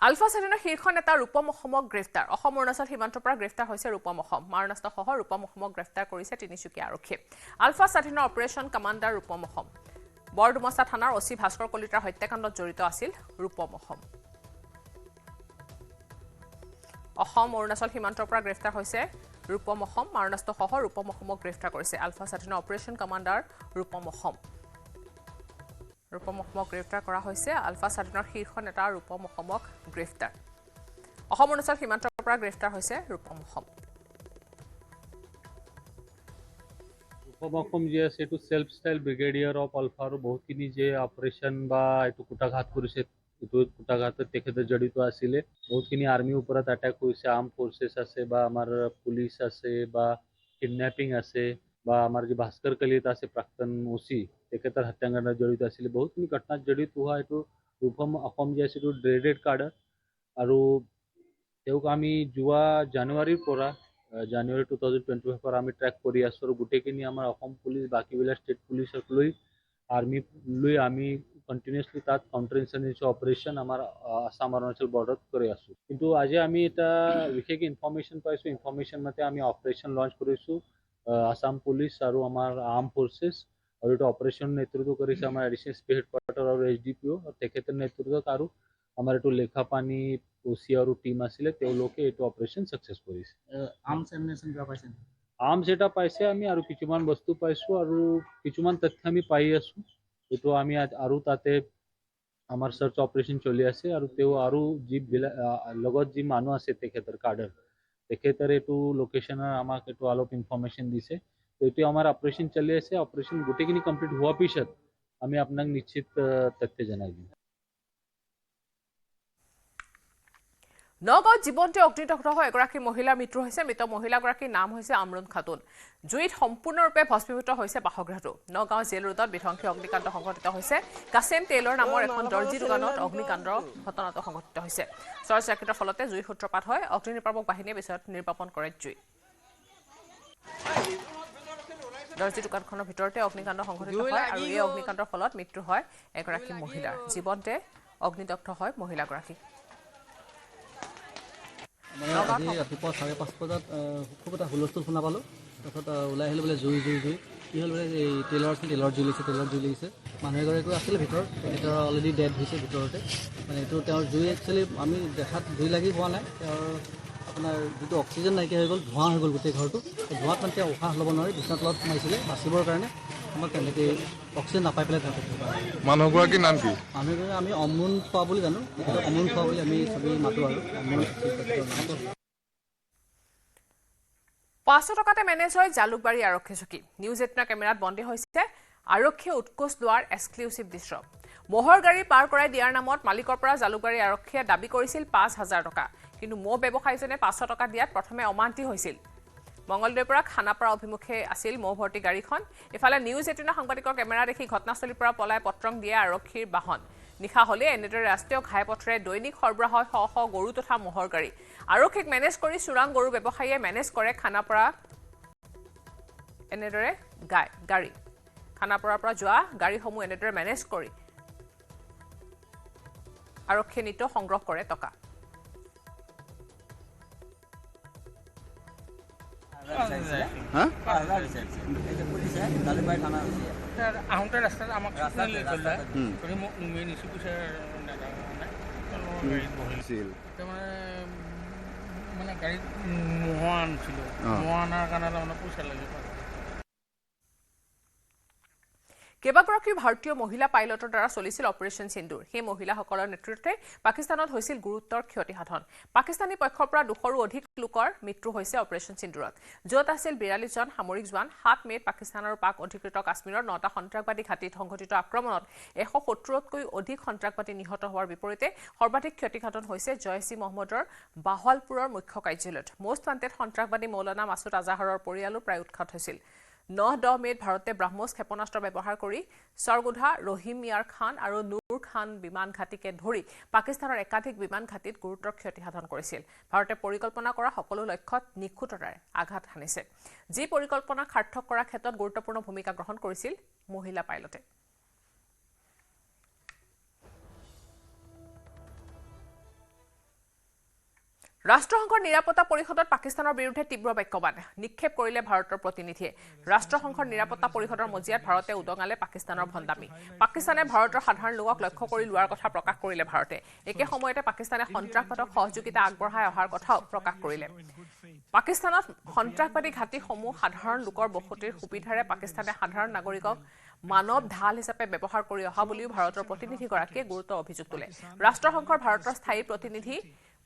আলফা স্বাধীনৰ শীৰ্ষ নেতা ৰূপম অসমক গ্ৰেপ্তাৰ অসম অৰুণাচল সীমান্তৰ পৰা গ্ৰেপ্তাৰ হৈছে ৰূপম অসম মাৰণাস্ত্ৰসহ ৰূপম অসমক গ্ৰেপ্তাৰ কৰিছে তিনিচুকীয়া আৰক্ষীয়ে আলফা স্বাধীনৰ অপাৰেশ্যন কমাণ্ডাৰ ৰূপম অসম বৰডুমছা থানাৰ অচি ভাস্কৰ কলিতাৰ হত্যাকাণ্ডত জড়িত আছিল ৰূপম অসম অসম অৰুণাচল সীমান্তৰ পৰা গ্ৰেফতাৰ হৈছে ৰূপম অসম মাৰণাস্ত্ৰসহ ৰূপম অসমক গ্ৰেফতাৰ কৰিছে আলফা স্বাধীনৰ অপাৰেশ্যন কমাণ্ডাৰ ৰূপম অসমক গ্ৰেফতাৰ কৰা হৈছে আলফা স্বাধীনৰ শীৰ্ষ নেতা ৰূপম অসমক গ্ৰেফতাৰ অসম অৰুণাচল সীমান্তৰ পৰা গ্ৰেফতাৰ হৈছে ৰূপম অসম অসম যে আছে এইটো self style brigadier of ULFA আৰু বহুতখিনি যে অপাৰেশ্যন বা এইটো কুটাঘাত কৰিছে এইটো কুটাঘাতত তেখেতে জড়িত আছিলে বহুতখিনি আৰ্মিৰ ওপৰত এটেক কৰিছে আৰ্ম ফৰ্চেছ আছে বা আমাৰ পুলিচ আছে বা কিডনেপিং আছে বা আমাৰ যে ভাস্কৰ কলিত আছে প্ৰাক্তন ওচি তেখেতৰ হত্যাকাণ্ডত জড়িত আছিলে বহুতখিনি ঘটনাত জড়িত হোৱা এইটো ৰূপম অসম যে আছে এইটো ড্ৰেডেড কাৰ্ডাৰ আৰু তেওঁক আমি যোৱা জানুৱাৰীৰ পৰা জানুৱাৰী 2025 পৰা আমি ট্ৰেক কৰি আছোঁ আৰু গোটেইখিনি আমাৰ অসম পুলিচ বাকীবিলাক ষ্টেট পুলিচক লৈ আৰ্মি লৈ আমি কণ্টিনিউছলি তাত কাউণ্টাৰ ইনচাৰ্জেঞ্চি অপাৰেশ্যন আমাৰ আসাম অৰুণাচল বৰ্ডাৰত কৰি আছোঁ কিন্তু আজি আমি এটা বিশেষ ইনফৰ্মেশ্যন পাইছোঁ ইনফৰ্মেশ্যন মতে আমি অপাৰেশ্যন লঞ্চ কৰিছোঁ আসাম পুলিচ আৰু আমাৰ আৰ্ম ফৰ্চেছ আৰু এইটো অপাৰেশ্যন নেতৃত্ব কৰিছে আমাৰ এডিশ্যনেল স্পেচিয়েল হেডকোৱাৰ্টাৰ আৰু SDPO আৰু তেখেতৰ নেতৃত্বত আৰু আমাৰ এইটো লেখাপানী ওচি আৰু টিম আছিলে তেওঁলোকে এইটো অপাৰেশ্যন ছাকচেছ কৰিছে আৰ্মছ এটা পাইছে আমি আৰু কিছুমান বস্তু পাইছোঁ আৰু কিছুমান তথ্য আমি পাই আছোঁ এইটো আমি আৰু তাতে আমাৰ চাৰ্চ অপাৰেশ্যন চলি আছে আৰু তেওঁ আৰু যিবিলাক লগত যি মানুহ আছে তেখেতৰ কাৰ্ডাৰ তেখেতৰ এইটো লোকেশ্যনৰ আমাক এইটো অলপ ইনফৰ্মেশ্যন দিছে এইটো আমাৰ অপাৰেশ্যন চলি আছে অপাৰেশ্যন গোটেইখিনি কমপ্লিট হোৱাৰ পিছত আমি আপোনাক নিশ্চিত তথ্য জনাই দিম নগাঁৱত জীৱন্তে অগ্নিদগ্ধ হৈ এগৰাকী মহিলাৰ মৃত্যু হৈছে মৃত মহিলাগৰাকীৰ নাম হৈছে আমৰুন খাতুন জুইত সম্পূৰ্ণৰূপে ভস্মীভূত হৈছে বাসগৃহটো নগাঁও জেল ৰোডত বিধ্বংসী অগ্নিকাণ্ড সংঘটিত হৈছে কাছেম টেইলৰ নামৰ এখন দৰ্জী দোকানত অগ্নিকাণ্ডৰ ঘটনাটো সংঘটিত হৈছে চৰ্ট চাৰ্কিটৰ ফলতে জুইৰ সূত্ৰপাত হয় অগ্নি নিৰ্বাপক বাহিনীয়ে পিছত নিৰ্বাপন কৰে জুই দৰ্জী দোকানখনৰ ভিতৰতে অগ্নিকাণ্ড সংঘটিত হয় আৰু এই অগ্নিকাণ্ডৰ ফলত মৃত্যু হয় এগৰাকী মহিলাৰ জীৱন্তে অগ্নিদগ্ধ হয় মহিলাগৰাকী আজি ৰাতিপুৱা 5:30 বজাত খুব এটা হুলস্থুল শুনা পালোঁ তাৰপিছত ওলাই আহিলোঁ বোলে জুই কি হ'ল বোলে এই টেইলৰ জুই লাগিছে মানুহ এগৰাকীও আছিলে ভিতৰত তেখেতৰ অলৰেডি ডেড হৈছে ভিতৰতে মানে এইটো তেওঁৰ জুই একচুৱেলি আমি দেখাত জুই লাগি হোৱা নাই তেওঁৰ আপোনাৰ যিটো অক্সিজেন নাইকিয়া হৈ গ'ল ধোঁৱা হৈ গ'ল গোটেই ঘৰটো ধোঁৱাত মানে তেওঁ উশাহ ল'ব নোৱাৰি বিচনাৰ তলত সোমাইছিলে বাচিবৰ কাৰণে আমাক তেনেকৈ অক্সিজেন নাপাই পেলাই মানুহগৰাকীৰ নাম কি মানুহগৰাকী আমি অমুন খোৱা বুলি জানো অমুন খোৱা বুলি আমি চবেই মাতোঁ আৰু অমুন 500 টকাতে মেনেজ হয় জালুকবাৰী আৰক্ষী চকী নিউজ 18 কেমেৰাত বন্দী হৈছে আৰক্ষীয়ে উৎকোচ লোৱাৰ এক্সক্লুচিভ দৃশ্য মহৰ গাড়ী পাৰ কৰাই দিয়াৰ নামত মালিকৰ পৰা জালুকবাৰী আৰক্ষীয়ে দাবী কৰিছিল 5000 টকা কিন্তু মহ ব্যৱসায়ীজনে 500 টকা দিয়াত প্ৰথমে অমান্তি হৈছিল মঙ্গলদৈৰ পৰা খানাপাৰা অভিমুখে আছিল মহ ভৰ্তি গাড়ীখন ইফালে নিউজ 18 সাংবাদিকৰ কেমেৰা দেখি ঘটনাস্থলীৰ পৰা পলাই পত্ৰং দিয়ে আৰক্ষীৰ বাহন নিখা হলে এনেদৰে ৰাষ্ট্ৰীয় ঘাইপথৰে দৈনিক সৰবৰাহ হয় শ শ গৰু তথা মহৰ গাড়ী আৰক্ষীক মেনেজ কৰি চুৰাং গৰু ব্যৱসায়ীয়ে মেনেজ কৰে খানাপাৰা এনেদৰে গাড়ী খানাপাৰাৰ পৰা যোৱা গাড়ীসমূহ এনেদৰে মেনেজ কৰি আৰক্ষীয়ে নিত সংগ্ৰহ কৰে টকা আহোঁতে ৰাস্তাত আমাক লৈ গ'লা মোক নুমি নিছোঁ পইচাৰ বহিছিল মানে গাড়ীত মহ আনিছিলোঁ মহ অনাৰ কাৰণে তাৰমানে পইচা লাগে কেইবাগৰাকী ভাৰতীয় মহিলা পাইলটৰ দ্বাৰা চলিছিল অপাৰেশ্যন সিন্দুৰ সেই মহিলাসকলৰ নেতৃত্বে পাকিস্তানত হৈছিল গুৰুতৰ ক্ষতিসাধন পাকিস্তানী পক্ষৰ পৰা 200ৰো অধিক লোকৰ মৃত্যু হৈছে অপাৰেশ্যন সিন্দুৰত য'ত আছিল 42 জন সামৰিক জোৱান 7 মেত পাকিস্তানৰ পাক অধিকৃত কাশ্মীৰৰ 9টা সন্ত্ৰাসবাদী ঘাটিত সংঘটিত আক্ৰমণত 170তকৈ অধিক সন্ত্ৰাসবাদী নিহত হোৱাৰ বিপৰীতে সৰ্বাধিক ক্ষতিসাধন হৈছে জয়সি মহম্মদৰ বাহৱালপুৰৰ মুখ্য কাৰ্যালয়ত মোষ্ট ৱান্টেড সন্ত্ৰাসবাদী মৌলানা মাছুদ আজাহাৰৰ পৰিয়ালো প্ৰায় উৎখাত হৈছিল 9-10 মেত ভাৰতে ব্ৰহ্মছ ক্ষেপণাস্ত্ৰ ব্যৱহাৰ কৰি সৰগোধা ৰহিম মিয়াৰ খান আৰু নুৰ খান বিমান ঘাটিকে ধৰি পাকিস্তানৰ একাধিক বিমান ঘাটিত গুৰুতৰ ক্ষতিসাধন কৰিছিল ভাৰতে পৰিকল্পনা কৰা সকলো লক্ষ্যত নিখুঁততাৰে আঘাত হানিছে যি পৰিকল্পনা সাৰ্থক কৰাৰ ক্ষেত্ৰত গুৰুত্বপূৰ্ণ ভূমিকা গ্ৰহণ কৰিছিল মহিলা পাইলটে ৰাষ্ট্ৰসংঘৰ নিৰাপত্তা পৰিষদত পাকিস্তানৰ বিৰুদ্ধে তীব্ৰ বাক্যবাণ নিক্ষেপ কৰিলে ভাৰতৰ প্ৰতিনিধিয়ে ৰাষ্ট্ৰসংঘৰ নিৰাপত্তা পৰিষদৰ মজিয়াত ভাৰতে উদঙালে পাকিস্তানৰ ভণ্ডামি পাকিস্তানে ভাৰতৰ সাধাৰণ লোকক লক্ষ্য কৰি লোৱাৰ কথা প্ৰকাশ কৰিলে ভাৰতে একে সময়তে পাকিস্তানে সন্ত্ৰাসবাদক সহযোগিতা আগবঢ়াই অহাৰ কথাও প্ৰকাশ কৰিলে পাকিস্তানত সন্ত্ৰাসবাদী ঘাটিসমূহ সাধাৰণ লোকৰ বসতিৰ সুবিধাৰে পাকিস্তানে সাধাৰণ নাগৰিকক মানৱ ঢাল হিচাপে ব্যৱহাৰ কৰি অহা বুলিও ভাৰতৰ প্ৰতিনিধিগৰাকীয়ে গুৰুত্ব অভিযোগ তোলে ৰাষ্ট্ৰসংঘৰ ভাৰতৰ স্থায়ী প্ৰতিনিধি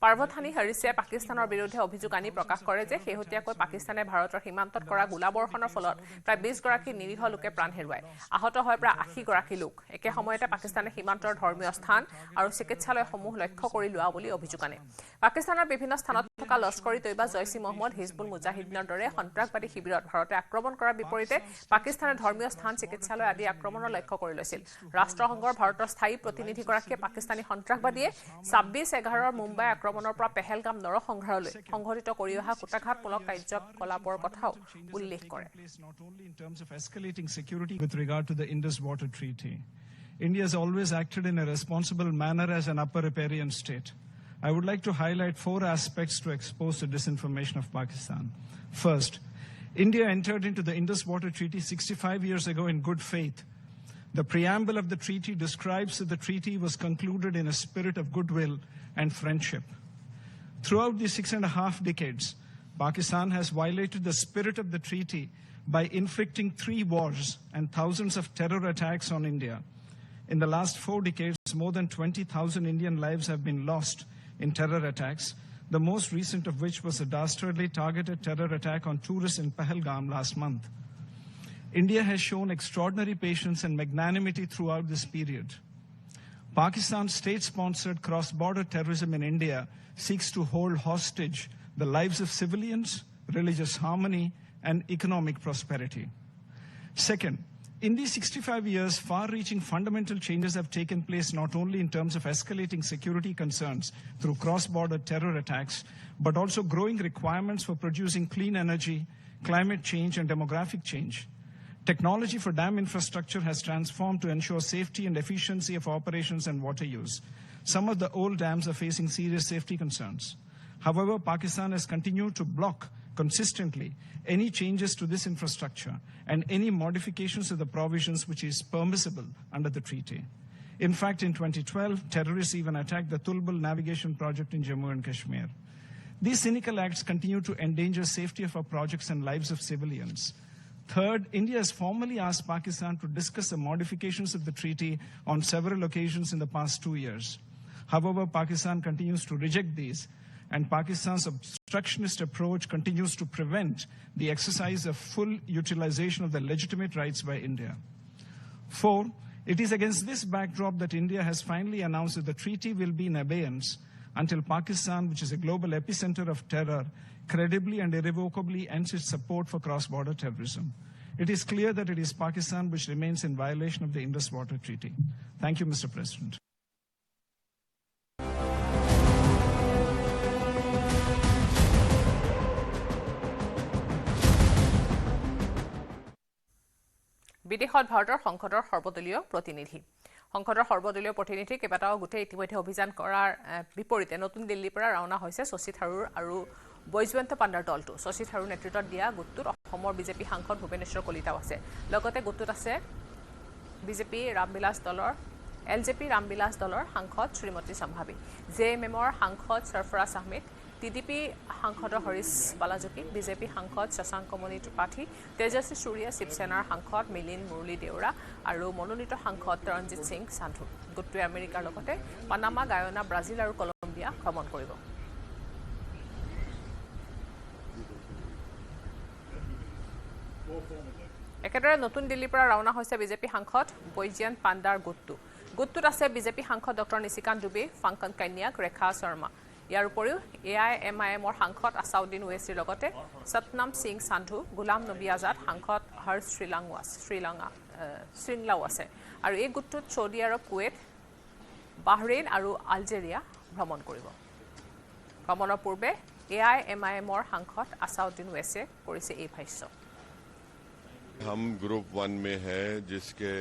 পাৰ্বথানী হৰিছে পাকিস্তানৰ বিৰুদ্ধে অভিযোগ আনি প্ৰকাশ কৰে যে শেহতীয়াকৈ পাকিস্তানে ভাৰতৰ সীমান্তত কৰা গোলাবৰ্ষণৰ ফলত প্ৰায় 20 গৰাকী নিৰীহ লোকে প্ৰাণ হেৰুৱায় আহত হয় প্ৰায় 80 গৰাকী লোক একে সময়তে পাকিস্তানে সীমান্তৰ ধৰ্মীয় স্থান আৰু চিকিৎসালয়সমূহ লক্ষ্য কৰি লোৱা বুলি অভিযোগ আনে পাকিস্তানৰ বিভিন্ন স্থানত থকা লস্কৰী তৈবা জয়সি মহম্মদ হিজবুল মুজাহিদিনৰ দৰে সন্ত্ৰাসবাদী শিবিৰত ভাৰতে আক্ৰমণ কৰাৰ বিপৰীতে পাকিস্তানে ধৰ্মীয় স্থান চিকিৎসালয় আদি আক্ৰমণৰ লক্ষ্য কৰি লৈছিল ৰাষ্ট্ৰসংঘৰ ভাৰতৰ স্থায়ী প্ৰতিনিধিগৰাকীয়ে পাকিস্তানী সন্ত্ৰাসবাদীয়ে 26/11 মুম্বাই আক্ৰমণৰ পৰা পেহেলগাম নৰসংহাৰলৈ সংঘটিত কৰি অহা কুটাঘাতমূলক কাৰ্যকলাপৰ কথাও উল্লেখ কৰে with regard to the Indus Water Treaty. India has always acted in a responsible manner as an upper riparian state. I would like to highlight 4 aspects to expose the disinformation of Pakistan. First, India entered into the Indus Water Treaty 65 years ago in good faith. The preamble of the treaty describes that the treaty was concluded in a spirit of goodwill and friendship. Throughout the 6.5 decades, Pakistan has violated the spirit of the treaty by inflicting 3 wars and thousands of terror attacks on India. In the last 4 decades, more than 20,000 Indian lives have been lost in terror attacks, the most recent of which was a dastardly targeted terror attack on tourists in Pahalgam last month. India has shown extraordinary patience and magnanimity throughout this period. Pakistan's state-sponsored cross-border terrorism in India seeks to hold hostage the lives of civilians, religious harmony, and economic prosperity. Second, in these 65 years, far-reaching fundamental changes have taken place not only in terms of escalating security concerns through cross-border terror attacks, but also growing requirements for producing clean energy, climate change, and demographic change. Technology for dam infrastructure has transformed to ensure safety and efficiency of operations and water use. Some of the old dams are facing serious safety concerns. However, Pakistan has continued to block consistently any changes to this infrastructure and any modifications of the provisions which is permissible under the treaty. In fact, in 2012, terrorists even attacked the Tulbul navigation project in Jammu and Kashmir. These cynical acts continue to endanger safety of our projects and lives of civilians. Third, India has formally asked Pakistan to discuss the modifications of the treaty on several occasions in the past 2 years. However, Pakistan continues to reject these, and Pakistan's obstructionist approach continues to prevent the exercise of full utilization of the legitimate rights by India. Four, it is against this backdrop that India has finally announced that the treaty will be in abeyance until Pakistan, which is a global epicenter of terror, credibly and irrevocably ends its support for cross-border terrorism. It is clear that it is Pakistan which remains in violation of the Indus Water Treaty. Thank you, Mr. President. বিদেশত ভাৰতৰ সংসদৰ সৰ্বদলীয় প্ৰতিনিধি কেইবাটাও গোটে ইতিমধ্যে অভিযান কৰাৰ বিপৰীতে নতুন দিল্লীৰ পৰা ৰাওনা হৈছে শশী থাৰুৰ আৰু বৈজয়ন্ত পাণ্ডাৰ দলটো শশী থাৰুৰ নেতৃত্বত দিয়া গোটটোত অসমৰ বিজেপি সাংসদ ভুৱনেশ্বৰ কলিতাও আছে লগতে গোটটোত আছে বিজেপি ৰামবিলাস দলৰ এলজেপি ৰামবিলাস দলৰ সাংসদ শ্ৰীমতী সম্ভাৱী জেএমএমৰ সাংসদ সৰফৰাজ আহমেদ টিডিপি সাংসদ হৰিশ বালাজুকি বিজেপি সাংসদ শশাংকমণি ত্ৰিপাঠী তেজস্বী সূৰ্য শিৱসেনাৰ সাংসদ মিলিন্দ মুৰলী দেউৰা আৰু মনোনীত সাংসদ ৰঞ্জিত সিং সান্ধু গোটটোৱে আমেৰিকাৰ লগতে পানামা গায়না ব্ৰাজিল আৰু কলম্বিয়া ভ্ৰমণ কৰিব একেদৰে নতুন দিল্লীৰ পৰা ৰাওনা হৈছে বিজেপি সাংসদ বৈজয়ন্ত পাণ্ডাৰ গোটটোত আছে বিজেপি সাংসদ ডক্টৰ নিশিকান্ত দুবে ফাংকন কন্যাক ৰেখা শৰ্মা ইয়াৰ উপৰিও এআইএমআইএমৰ সাংসদ আছাউদ্দিন ওৱেছিৰ লগতে সতনাম সিং সান্ধু গোলাম নবী আজাদ সাংসদ হৰ্ষ শ্ৰীংলাও আছে আৰু এই গোটটোত ছৌদি আৰৱ কুৱেইট বাহৰেইন আৰু আলজেৰিয়া ভ্ৰমণ কৰিব ভ্ৰমণৰ পূৰ্বে এআইএমআইএমৰ সাংসদ আছাউদ্দিন ওৱেছে কৰিছে এই ভাষ্য हम ग्रुप 1 में है जिसके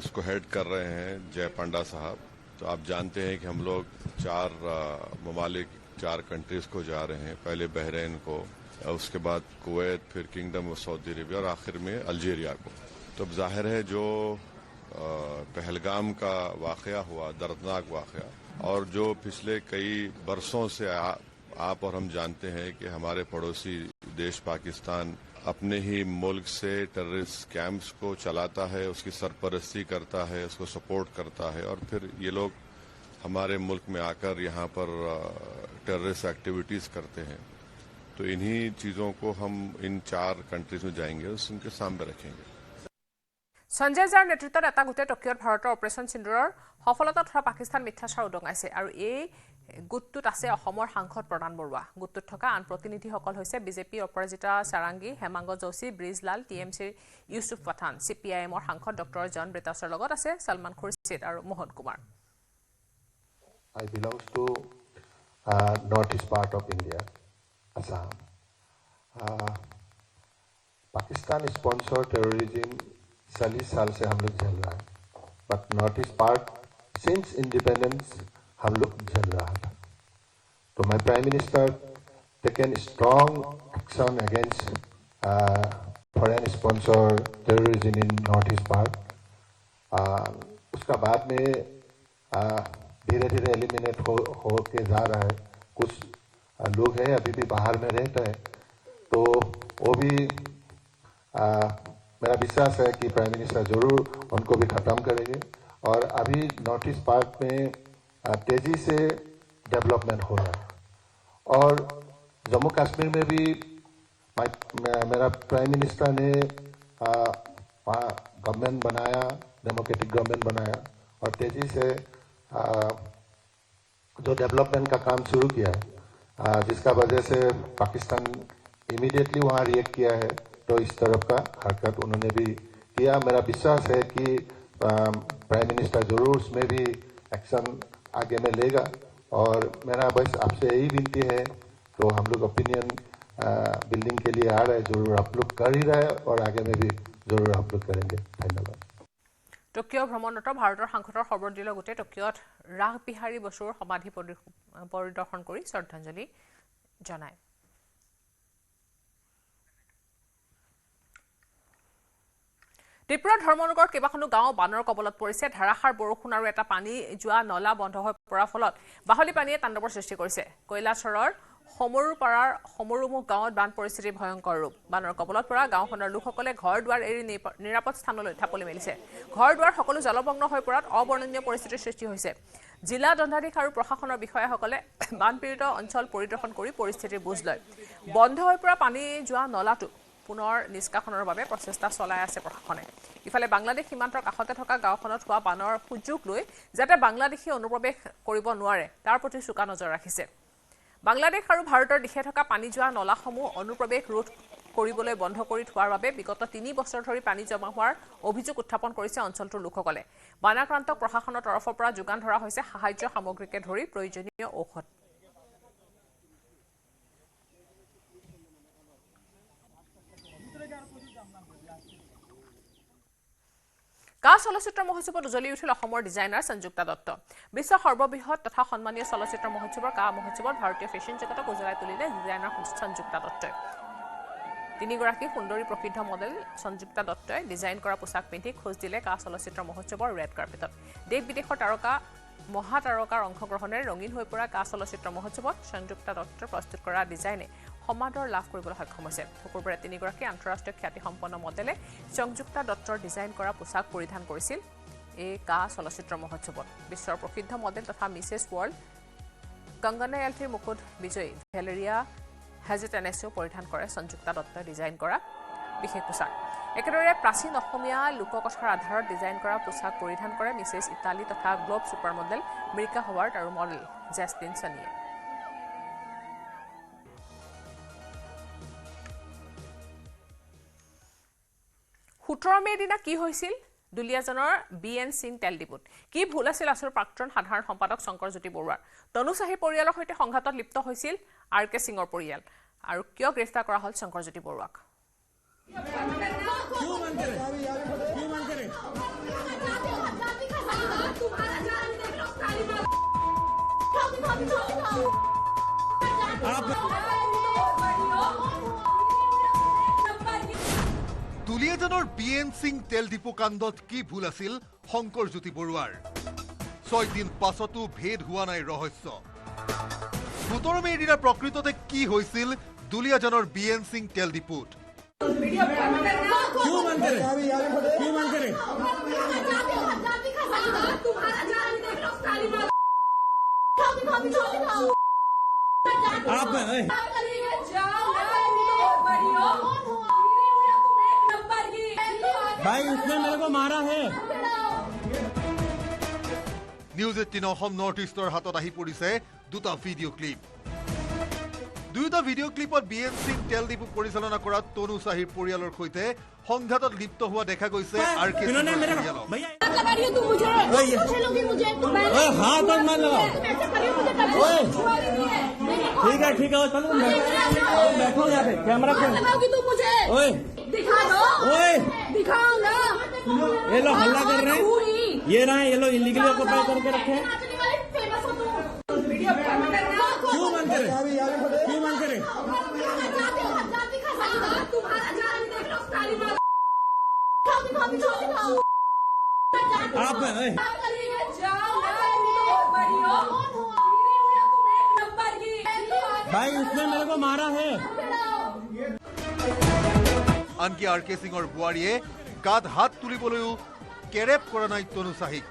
इसको हेड कर रहे हैं जय पांडा साहब तो आप जानते हैं कि हम लोग 4 ममालिक 4 कंट्रीज को जा रहे हैं, पहले बहरीन को, उसके बाद कुवैत, फिर किंगडम ऑफ सऊदी अरेबिया और आखिर में अल्जीरिया को। तो जाहिर है जो पहलगाम का वाकया हुआ, दर्दनाक वाकया, और जो पिछले कई बरसों से आप और हम जानते हैं कि हमारे पड़ोसी देश पाकिस्तान अपने ही मुल्क से टेररिस्ट कैंप्स को चलाता है, उसकी सरपरस्ती करता है, उसको सपोर्ट करता है, और फिर ये लोग हमारे मुल्क में आकर यहाँ पर टेररिस्ट एक्टिविटीज करते हैं। तो इन्हीं चीज़ों को हम इन 4 कंट्रीज में जाएंगे, उनके सामने रखेंगे। সঞ্জয় জাৰ নেতৃত্বত এটা গোটে টকিঅ'ত ভাৰতৰ অপাৰেশ্যন সিন্দুৰৰ সফলতা তথা পাকিস্তান মিথ্যাচাৰ উদঙাইছে আৰু এই গোটটোত আছে অসমৰ সাংসদ প্ৰদান বৰুৱা। গোটটোত থকা আন প্ৰতিনিধিসকল হৈছে বিজেপি অপৰাজিতা সাৰাংগী, হেমাংগ যোশী, ব্ৰিজলাল, টিএমচিৰ ইউছুফ পাঠান, চিপিআইএমৰ সাংসদ ডক্টৰ জন ব্ৰিটাছৰ লগত আছে সলমান খুৰছিদ আৰু Mohan Kumar. I belong to northeast part of India, Assam. Pakistan sponsor terrorism 40 साल से हम लोग झेल रहा है, but north east part since independence हम लोग झेल रहा था। तो my prime minister taken strong action against foreign sponsor terrorism in north east part. उसका बाद में धीरे धीरे एलिमिनेट हो के जा रहा है। कुछ लोग हैं अभी भी बाहर में रहते हैं, तो वो भी मेरा विश्वास है कि प्राइम मिनिस्टर जरूर उनको भी खत्म करेंगे। और अभी नॉर्थ ईस्ट पार्ट में तेजी से डेवलपमेंट हो रहा है। और जम्मू कश्मीर में भी मेरा प्राइम मिनिस्टर ने वहाँ गवर्नमेंट बनाया, डेमोक्रेटिक गवर्नमेंट बनाया, और तेजी से जो डेवलपमेंट का काम शुरू किया है, जिसका वजह से पाकिस्तान इमीडिएटली वहाँ रिएक्ट किया है। तो इस तरफ का हरकत उन्होंने भी किया। मेरा विश्वास है कि प्राइम मिनिस्टर जरूर उसमें भी एक्शन आगे में लेगा। और मेरा बस आपसे यही विनती है, तो हम लोग ओपिनियन बिल्डिंग के लिए आ रहे हैं, जरूर आप लोग कर ही रहे हैं और आगे में भी जरूर आप लोग करेंगे। धन्यवाद। টকিঅ' ভ্ৰমণৰত ভাৰতৰ সাংসদৰ সৰ্বদলীয় গোটে টকিঅ'ত ৰাস বিহাৰী বসুৰ সমাধি পৰিদৰ্শন কৰি শ্ৰদ্ধাঞ্জলি জনায়। ত্ৰিপুৰা ধৰ্মনগৰ কেইবাখনো গাঁও বানৰ কবলত পৰিছে। ধাৰাসাৰ বৰষুণ আৰু এটা পানী যোৱা নলা বন্ধ হৈ পৰাৰ ফলত বাহলী পানীয়ে তাণ্ডৱৰ সৃষ্টি কৰিছে। কৈলাসৰৰ সমৰুপাৰাৰ সমৰুমুখ গাঁৱত বান পৰিস্থিতিৰ ভয়ংকৰ ৰূপ। বানৰ কবলত পৰা গাঁওখনৰ লোকসকলে ঘৰ দুৱাৰ এৰি নিৰাপদ স্থানলৈ ঢাপলি মেলিছে। ঘৰ দুৱাৰ সকলো জলমগ্ন হৈ পৰাত অবৰ্ণনীয় পৰিস্থিতিৰ সৃষ্টি হৈছে। জিলা দণ্ডাধীশ আৰু প্ৰশাসনৰ বিষয়াসকলে বানপীড়িত অঞ্চল পৰিদৰ্শন কৰি পৰিস্থিতিৰ বুজ লয়। বন্ধ হৈ পৰা পানী যোৱা নলাটো পুনৰ নিষ্কাশনৰ বাবে প্ৰচেষ্টা চলাই আছে প্ৰশাসনে। ইফালে বাংলাদেশ সীমান্তৰ কাষতে থকা গাঁওখনত হোৱা বানৰ সুযোগ লৈ যাতে বাংলাদেশী অনুপ্ৰৱেশ কৰিব নোৱাৰে তাৰ প্ৰতি চোকা নজৰ ৰাখিছে। বাংলাদেশ আৰু ভাৰতৰ দিশে থকা পানী যোৱা নলাসমূহ অনুপ্ৰৱেশ ৰোধ কৰিবলৈ বন্ধ কৰি থোৱাৰ বাবে বিগত 3 বছৰ ধৰি পানী জমা হোৱাৰ অভিযোগ উত্থাপন কৰিছে অঞ্চলটোৰ লোকসকলে। বানাক্ৰান্তক প্ৰশাসনৰ তৰফৰ পৰা যোগান ধৰা হৈছে সাহায্য সামগ্ৰীকে ধৰি প্ৰয়োজনীয় ঔষধ। কা চলচ্চিত্ৰ মহোৎসৱত উজলি উঠিল অসমৰ ডিজাইনাৰ সঞ্জুক্তা দত্ত। বিশ্বৰ সৰ্ববৃহৎ তথা সন্মানীয় চলচ্চিত্ৰ মহোৎসৱৰ কা মহোৎসৱত ভাৰতীয় ফেশ্বন জগতক উজ্বলাই তুলিলে ডিজাইনাৰ সঞ্জুক্তা দত্তই। 3গৰাকী সুন্দৰী প্ৰসিদ্ধ মডেল সঞ্জুক্তা দত্তই ডিজাইন কৰা পোছাক পিন্ধি খোজ দিলে কা চলচ্চিত্ৰ মহোৎসৱৰ ৰেড কাৰ্পেটত। দেশ বিদেশৰ তাৰকা মহাতাৰকাৰ অংশগ্ৰহণেৰে ৰঙীন হৈ পৰা কা চলচ্চিত্ৰ মহোৎসৱত সঞ্জুক্তা দত্তৰ প্ৰস্তুত কৰা ডিজাইনে সমাদৰ লাভ কৰিবলৈ সক্ষম হৈছে। শুকুৰবাৰে 3গৰাকী আন্তঃৰাষ্ট্ৰীয় খ্যাতিসম্পন্ন মডেলে সঞ্জুক্তা দত্তৰ ডিজাইন কৰা পোছাক পৰিধান কৰিছিল এই কা চলচ্চিত্ৰ মহোৎসৱত। বিশ্বৰ প্ৰসিদ্ধ মডেল তথা মিছেছ ৱৰ্ল্ড কংগনা এলফিৰ মুকুট বিজয়ী ভেলেৰিয়া হেজেটেনেছেও পৰিধান কৰে সঞ্জুক্তা দত্তই ডিজাইন কৰা বিশেষ পোছাক। একেদৰে প্ৰাচীন অসমীয়া লোককথাৰ আধাৰত ডিজাইন কৰা পোছাক পৰিধান কৰে মিছেছ ইটালী তথা গ্লোব ছুপাৰ মডেল মিৰিকা হাৱাৰ্ড আৰু মডেল জেছলিন ছনিয়ে। 17 মেৰ দিনা কি হৈছিল দুলিয়াজনৰ BN সিং তেল ডিপুত? কি ভুল আছিল আছুৰ প্ৰাক্তন সাধাৰণ সম্পাদক শংকৰজ্যোতি বৰুৱাৰ? তনুচাহী পৰিয়ালৰ সৈতে সংঘাতত লিপ্ত হৈছিল RK সিঙৰ পৰিয়াল। আৰু কিয় গ্ৰেফতাৰ কৰা হ'ল শংকৰজ্যোতি বৰুৱাক? দুলিয়াজানৰ BN সিং তেল ডিপো কাণ্ডত কি ভুল আছিল শংকৰজ্যোতি বৰুৱাৰ 6 দিন পাছতো ভেদ হোৱা নাই ৰহস্য 17 মেৰ দিনা প্ৰকৃততে কি হৈছিল দুলিয়াজানৰ BN সিং তেল ডিপোত भाई उसने मेरे को मारा है News18 Assam Northeastৰ হাতত আহি পৰিছে দুটা ভিডিঅ' ক্লিপ দুটা ভিডিঅ' ক্লিপত BN সিং তেল ডিপো পৰিচালনা কৰা তনু সাহিৰ পৰিয়ালৰ সৈতে সংঘাতত লিপ্ত হোৱা দেখা গৈছে RK ठीक है चलो बैठो यहाँ पे कैमरा दिखाओ ना ये लोग हल्ला कर रहे हैं ये रहा ये लोग इलीगली ऑक्युपाई करके रखे हैं क्यों मन करे आप भाई उसने मेरे को मारा है আনকি RK সিঙৰ বুৱাৰীয়ে গাত হাত তুলিবলৈও কেৰেপ কৰা নাই তনু সাহিক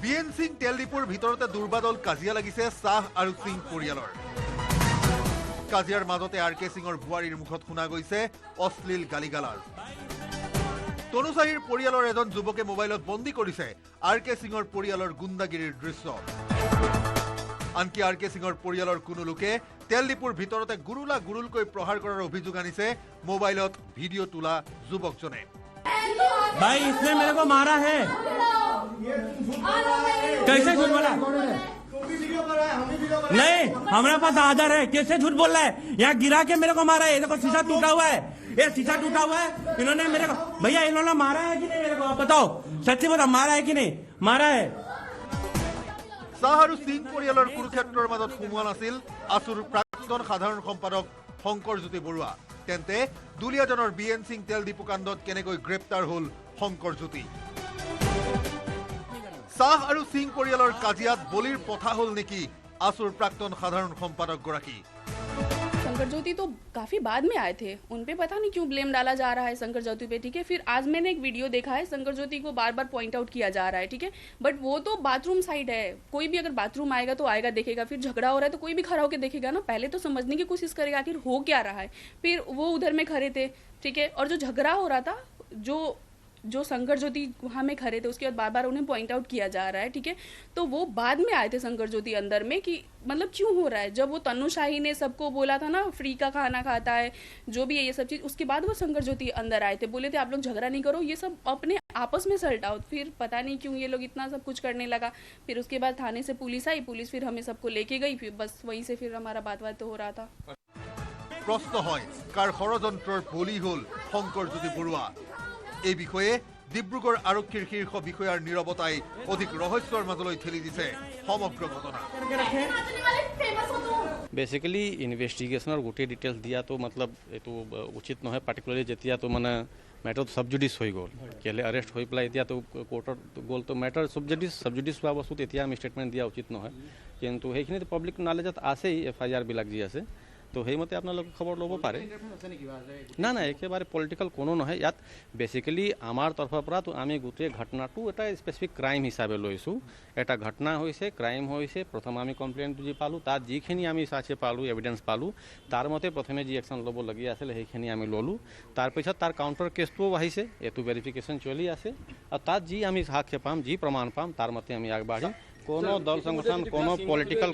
BN সিং তেল ডিপোৰ ভিতৰতে দুৰ্বাদল কাজিয়া লাগিছে সাহ আৰু সিং পৰিয়ালৰ কাজিয়াৰ মাজতে RK সিঙৰ বুৱাৰীৰ মুখত শুনা গৈছে অশ্লীল গালিগালাজ তনু সাহিৰ পৰিয়ালৰ এজন যুৱকে মোবাইলত বন্দী কৰিছে RK সিঙৰ পৰিয়ালৰ গুণ্ডাগিৰিৰ দৃশ্য আনকি RK সিঙৰ পৰিয়ালৰ কোনো লোকে তেল ডিপোৰ ভিতৰতে গুৰুলকৈ প্ৰহাৰ কৰাৰ অভিযোগ আনিছে মোবাইলত ভিডিঅ' তোলা যুৱকজনে भाई इसने मेरे को मारा है कैसे झूठ बोला नहीं हमारे पास आधार है कैसे झूठ बोल रहा है यहाँ गिरा के मेरे को मारा है देखो शीशा टूटा हुआ है ये शीशा टूटा हुआ है इन्होंने मेरे को भैया इन्होंने मारा है कि नहीं मेरे को आप बताओ सच्ची बताओ मारा है कि नहीं मारा है সাহ আৰু সিং পৰিয়ালৰ কুৰুক্ষেত্ৰৰ মাজত সোমোৱা নাছিল আসুৰ প্ৰাক্তন সাধাৰণ সম্পাদক শংকৰজ্যোতি বৰুৱা তেন্তে দুলিয়াজানৰ BN সিং তেল ডিপো কাণ্ডত কেনেকৈ গ্ৰেপ্তাৰ হ'ল শংকৰজ্যোতি সাহ আৰু সিং পৰিয়ালৰ কাজিয়াত বলিৰ পথা হ'ল নেকি আসুৰ প্ৰাক্তন সাধাৰণ সম্পাদক গৰাকী शंकर ज्योति तो काफी बाद में आए थे उन पे पता नहीं क्यों ब्लेम डाला जा रहा है शंकर ज्योति पे ठीक है फिर आज मैंने एक वीडियो देखा है शंकर ज्योति को बार बार पॉइंट आउट किया जा रहा है ठीक है बट वो तो बाथरूम साइड है कोई भी अगर बाथरूम आएगा तो आएगा देखेगा फिर झगड़ा हो रहा है तो कोई भी खड़ा होकर देखेगा ना पहले तो समझने की कोशिश करेगा आखिर हो क्या रहा है फिर वो उधर में खड़े थे ठीक है और जो झगड़ा हो रहा था जो शंकर ज्योति वहाँ में खड़े थे उसके बाद बार बार उन्हें पॉइंट आउट किया जा रहा है ठीक है तो वो बाद में आए थे शंकर ज्योति अंदर में कि मतलब क्यों हो रहा है जब वो तनु शाही ने सबको बोला था ना फ्री का खाना खाता है जो भी है ये सब चीज़ उसके बाद वो शंकर ज्योति अंदर आए थे बोले थे आप लोग झगड़ा नहीं करो ये सब अपने आपस में सल्ट आउट फिर पता नहीं क्यों ये लोग इतना सब कुछ करने लगा फिर उसके बाद थाने से पुलिस आई पुलिस फिर हमें सबको लेके गई फिर बस वहीं से फिर हमारा बात हो रहा था প্ৰশ্ন হয় কাৰ ষড়যন্ত্ৰৰ বলি হ'ল শংকৰজ্যোতি বৰুৱা এই বিষয়ে ডিব্ৰুগড় আৰক্ষীৰ শীৰ্ষ বিষয়াৰ নীৰৱতাই অধিক ৰহস্যৰ মাজলৈ ঠেলি দিছে সমগ্ৰ ঘটনা বেসিক্যালি ইনভেস্টিগেশনৰ গোটেই ডিটেইলছ দিয়া তো मतलब এইটো উচিত নহয় পাৰ্টিকুলাৰলি যেতিয়া তো মানে মেটাৰ সাবজুডিস হৈ গ'ল কেলে আৰেষ্ট হৈ পেলাই এতিয়া তো কোৰ্টত গ'ল তো মেটাৰ সাবজুডিস হোৱা বস্তুত এতিয়া আমি ষ্টেটমেণ্ট দিয়া উচিত নহয় কিন্তু সেইখিনিত পাব্লিক নলেজত আছেই FIR বিলাক যি আছে তো সেইমতে আপোনালোকে খবৰ ল'ব পাৰে না একেবাৰে পলিটিক্যাল কোনো নহয় ইয়াত বেসিক্যালি আমাৰ তৰফৰ পৰা তো আমি গোটেই ঘটনাটো এটা স্পেচিফিক ক্ৰাইম হিচাপে লৈছোঁ এটা ঘটনা হৈছে ক্ৰাইম হৈছে প্ৰথম আমি কমপ্লেইন বুজি পালোঁ তাত যিখিনি আমি চাইছে পালোঁ এভিডেন্স পালোঁ তাৰ মতে প্ৰথমে যি একশ্যন ল'ব লগীয়া আছিল সেইখিনি আমি ল'লোঁ তাৰপিছত তাৰ কাউণ্টাৰ কেছটোও আহিছে এইটো ভেৰিফিকেশ্যন চলি আছে আৰু তাত যি আমি সাক্ষ্য পাম যি প্ৰমাণ পাম তাৰ মতে আমি আগবাঢ়িম কোনো দল সংগঠন কোনো পলিটিক্যাল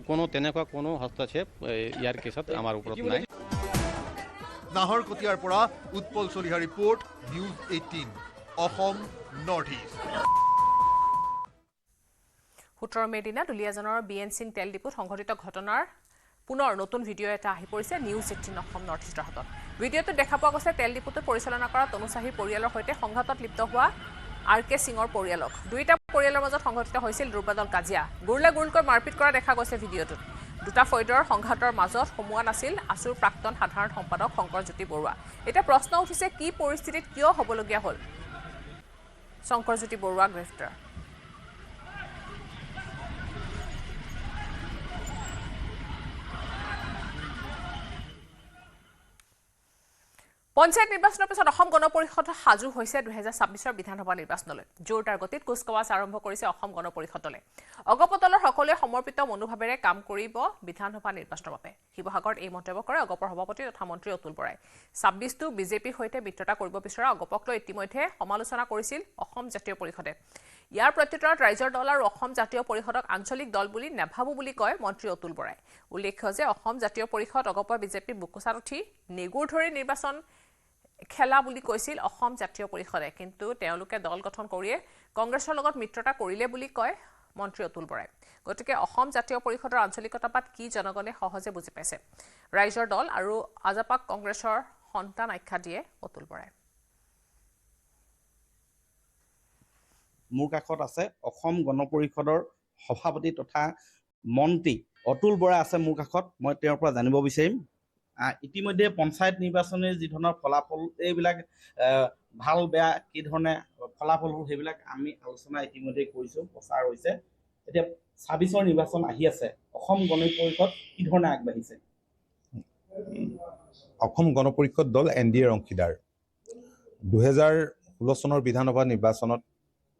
কোনো তেনেকুৱা কোনো হস্তক্ষেপ ইয়াৰ কেছত আমাৰ ওপৰত নাই নাহৰকটীয়াৰ পৰা Utpal Chaliha report News18 Assam north east 17 মে দিনা দুলিয়াজানৰ BN সিং তেল ডিপোত সংঘটিত ঘটনাৰ পুনৰ নতুন ভিডিঅ' এটা আহি পৰিছে News18 অসম নৰ্থ ইষ্টৰ হাতত ভিডিঅ'টো দেখা পোৱা গৈছে তেল ডিপোটো পৰিচালনা কৰা তনু সাহিৰ পৰিয়ালৰ সৈতে সংঘাতত লিপ্ত হোৱা RK সিঙৰ পৰিয়ালক দুইটা পৰিয়ালৰ মাজত সংঘটিত হৈছিল দুৰ্বাদল কাজিয়া গুৰুলকৈ মাৰপিট কৰা দেখা গৈছে ভিডিঅ'টোত দুটা ফৈদৰ সংঘাতৰ মাজত সোমোৱা নাছিল আসুৰ প্ৰাক্তন সাধাৰণ সম্পাদক শংকৰজ্যোতি বৰুৱা এটা প্ৰশ্ন উঠিছে কি পৰিস্থিতিত কিয় হ'বলগীয়া হ'ল শংকৰজ্যোতি বৰুৱা গ্ৰেফতাৰ পঞ্চায়ত নিৰ্বাচনৰ পিছত অসম গণ পৰিষদ সাজু হৈছে 2026ৰ বিধানসভা নিৰ্বাচনলৈ জোৰদাৰ গতিত কুচকাৱাজ আৰম্ভ কৰিছে অসম গণ পৰিষদলে অগপতলৰ সকলোৱে সমৰ্পিত মনোভাৱেৰে কাম কৰিব বিধানসভা নিৰ্বাচনৰ বাবে শিৱসাগৰত এই মন্তব্য কৰে অগপৰ সভাপতি তথা মন্ত্ৰী অতুল বৰাই 26টো বিজেপিৰ সৈতে মিত্ৰতা কৰিব বিচৰা অগপক লৈ ইতিমধ্যে সমালোচনা কৰিছিল অসম জাতীয় পৰিষদে ইয়াৰ প্ৰত্যুত্তৰত ৰাইজৰ দল আৰু অসম জাতীয় পৰিষদক আঞ্চলিক দল বুলি নেভাবো বুলি কয় মন্ত্ৰী অতুল বৰাই উল্লেখ্য যে অসম জাতীয় পৰিষদ অগপৰ বিজেপি বুকুচাত উঠি নেগুৰ ধৰি নিৰ্বাচন খেলা বুলি কৈছিল অসম জাতীয় পৰিষদে কিন্তু তেওঁলোকে দল গঠন কৰিয়ে কংগ্ৰেছৰ লগত মিত্ৰতা কৰিলে বুলি কয় মন্ত্ৰী অতুল বৰাই গতিকে অসম জাতীয় পৰিষদৰ আঞ্চলিকতাবাদ কি জনগণে সহজে বুজি পাইছে ৰাইজৰ দল আৰু আজাপাক কংগ্ৰেছৰ সন্তান আখ্যা দিয়ে অতুল বৰাই মোৰ কাষত আছে অসম গণ পৰিষদৰ সভাপতি তথা মন্ত্ৰী অতুল বৰা আছে মোৰ কাষত মই তেওঁৰ পৰা জানিব বিচাৰিম ইতিমধ্যে পঞ্চায়ত নিৰ্বাচনৰ যি ধৰণৰ ফলাফল এইবিলাক ভাল বেয়া কি ধৰণে ফলাফল হ'ল সেইবিলাক আমি আলোচনা ইতিমধ্যে কৰিছো প্ৰচাৰ হৈছে এতিয়া 26ৰ নিৰ্বাচন আহি আছে অসম গণ পৰিষদ কি ধৰণে আগবাঢ়িছে অসম গণ পৰিষদ দল এনডিএৰ অংশীদাৰ 2016 চনৰ বিধানসভা নিৰ্বাচনত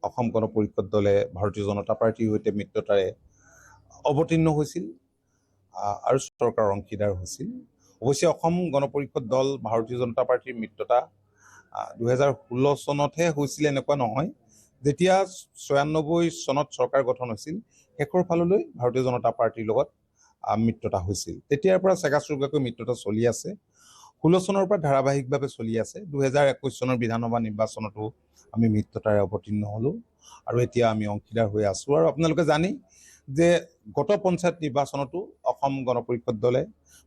অসম গণ পৰিষদ দলে ভাৰতীয় জনতা পাৰ্টিৰ সৈতে মিত্ৰতাৰে অৱতীৰ্ণ হৈছিল আৰু চৰকাৰৰ অংশীদাৰ হৈছিল অৱশ্যে অসম গণ পৰিষদ দল ভাৰতীয় জনতা পাৰ্টিৰ মিত্ৰতা 2016 চনতহে হৈছিল এনেকুৱা নহয় যেতিয়া 96 চনত চৰকাৰ গঠন হৈছিল শেষৰ ফাললৈ ভাৰতীয় জনতা পাৰ্টিৰ লগত মিত্ৰতা হৈছিল তেতিয়াৰ পৰা চেগাচুৰগাকৈ মিত্ৰতা চলি আছে 16 চনৰ পৰা ধাৰাবাহিকভাৱে চলি আছে 2021 চনৰ বিধানসভা নিৰ্বাচনতো আমি মিত্ৰতাৰে অৱতীৰ্ণ হলো আৰু এতিয়া আমি অংশীদাৰ হৈ আছো আৰু আপোনালোকে জানি যে গত পঞ্চায়ত নিৰ্বাচনতো অসম গণ পৰিষদ দলে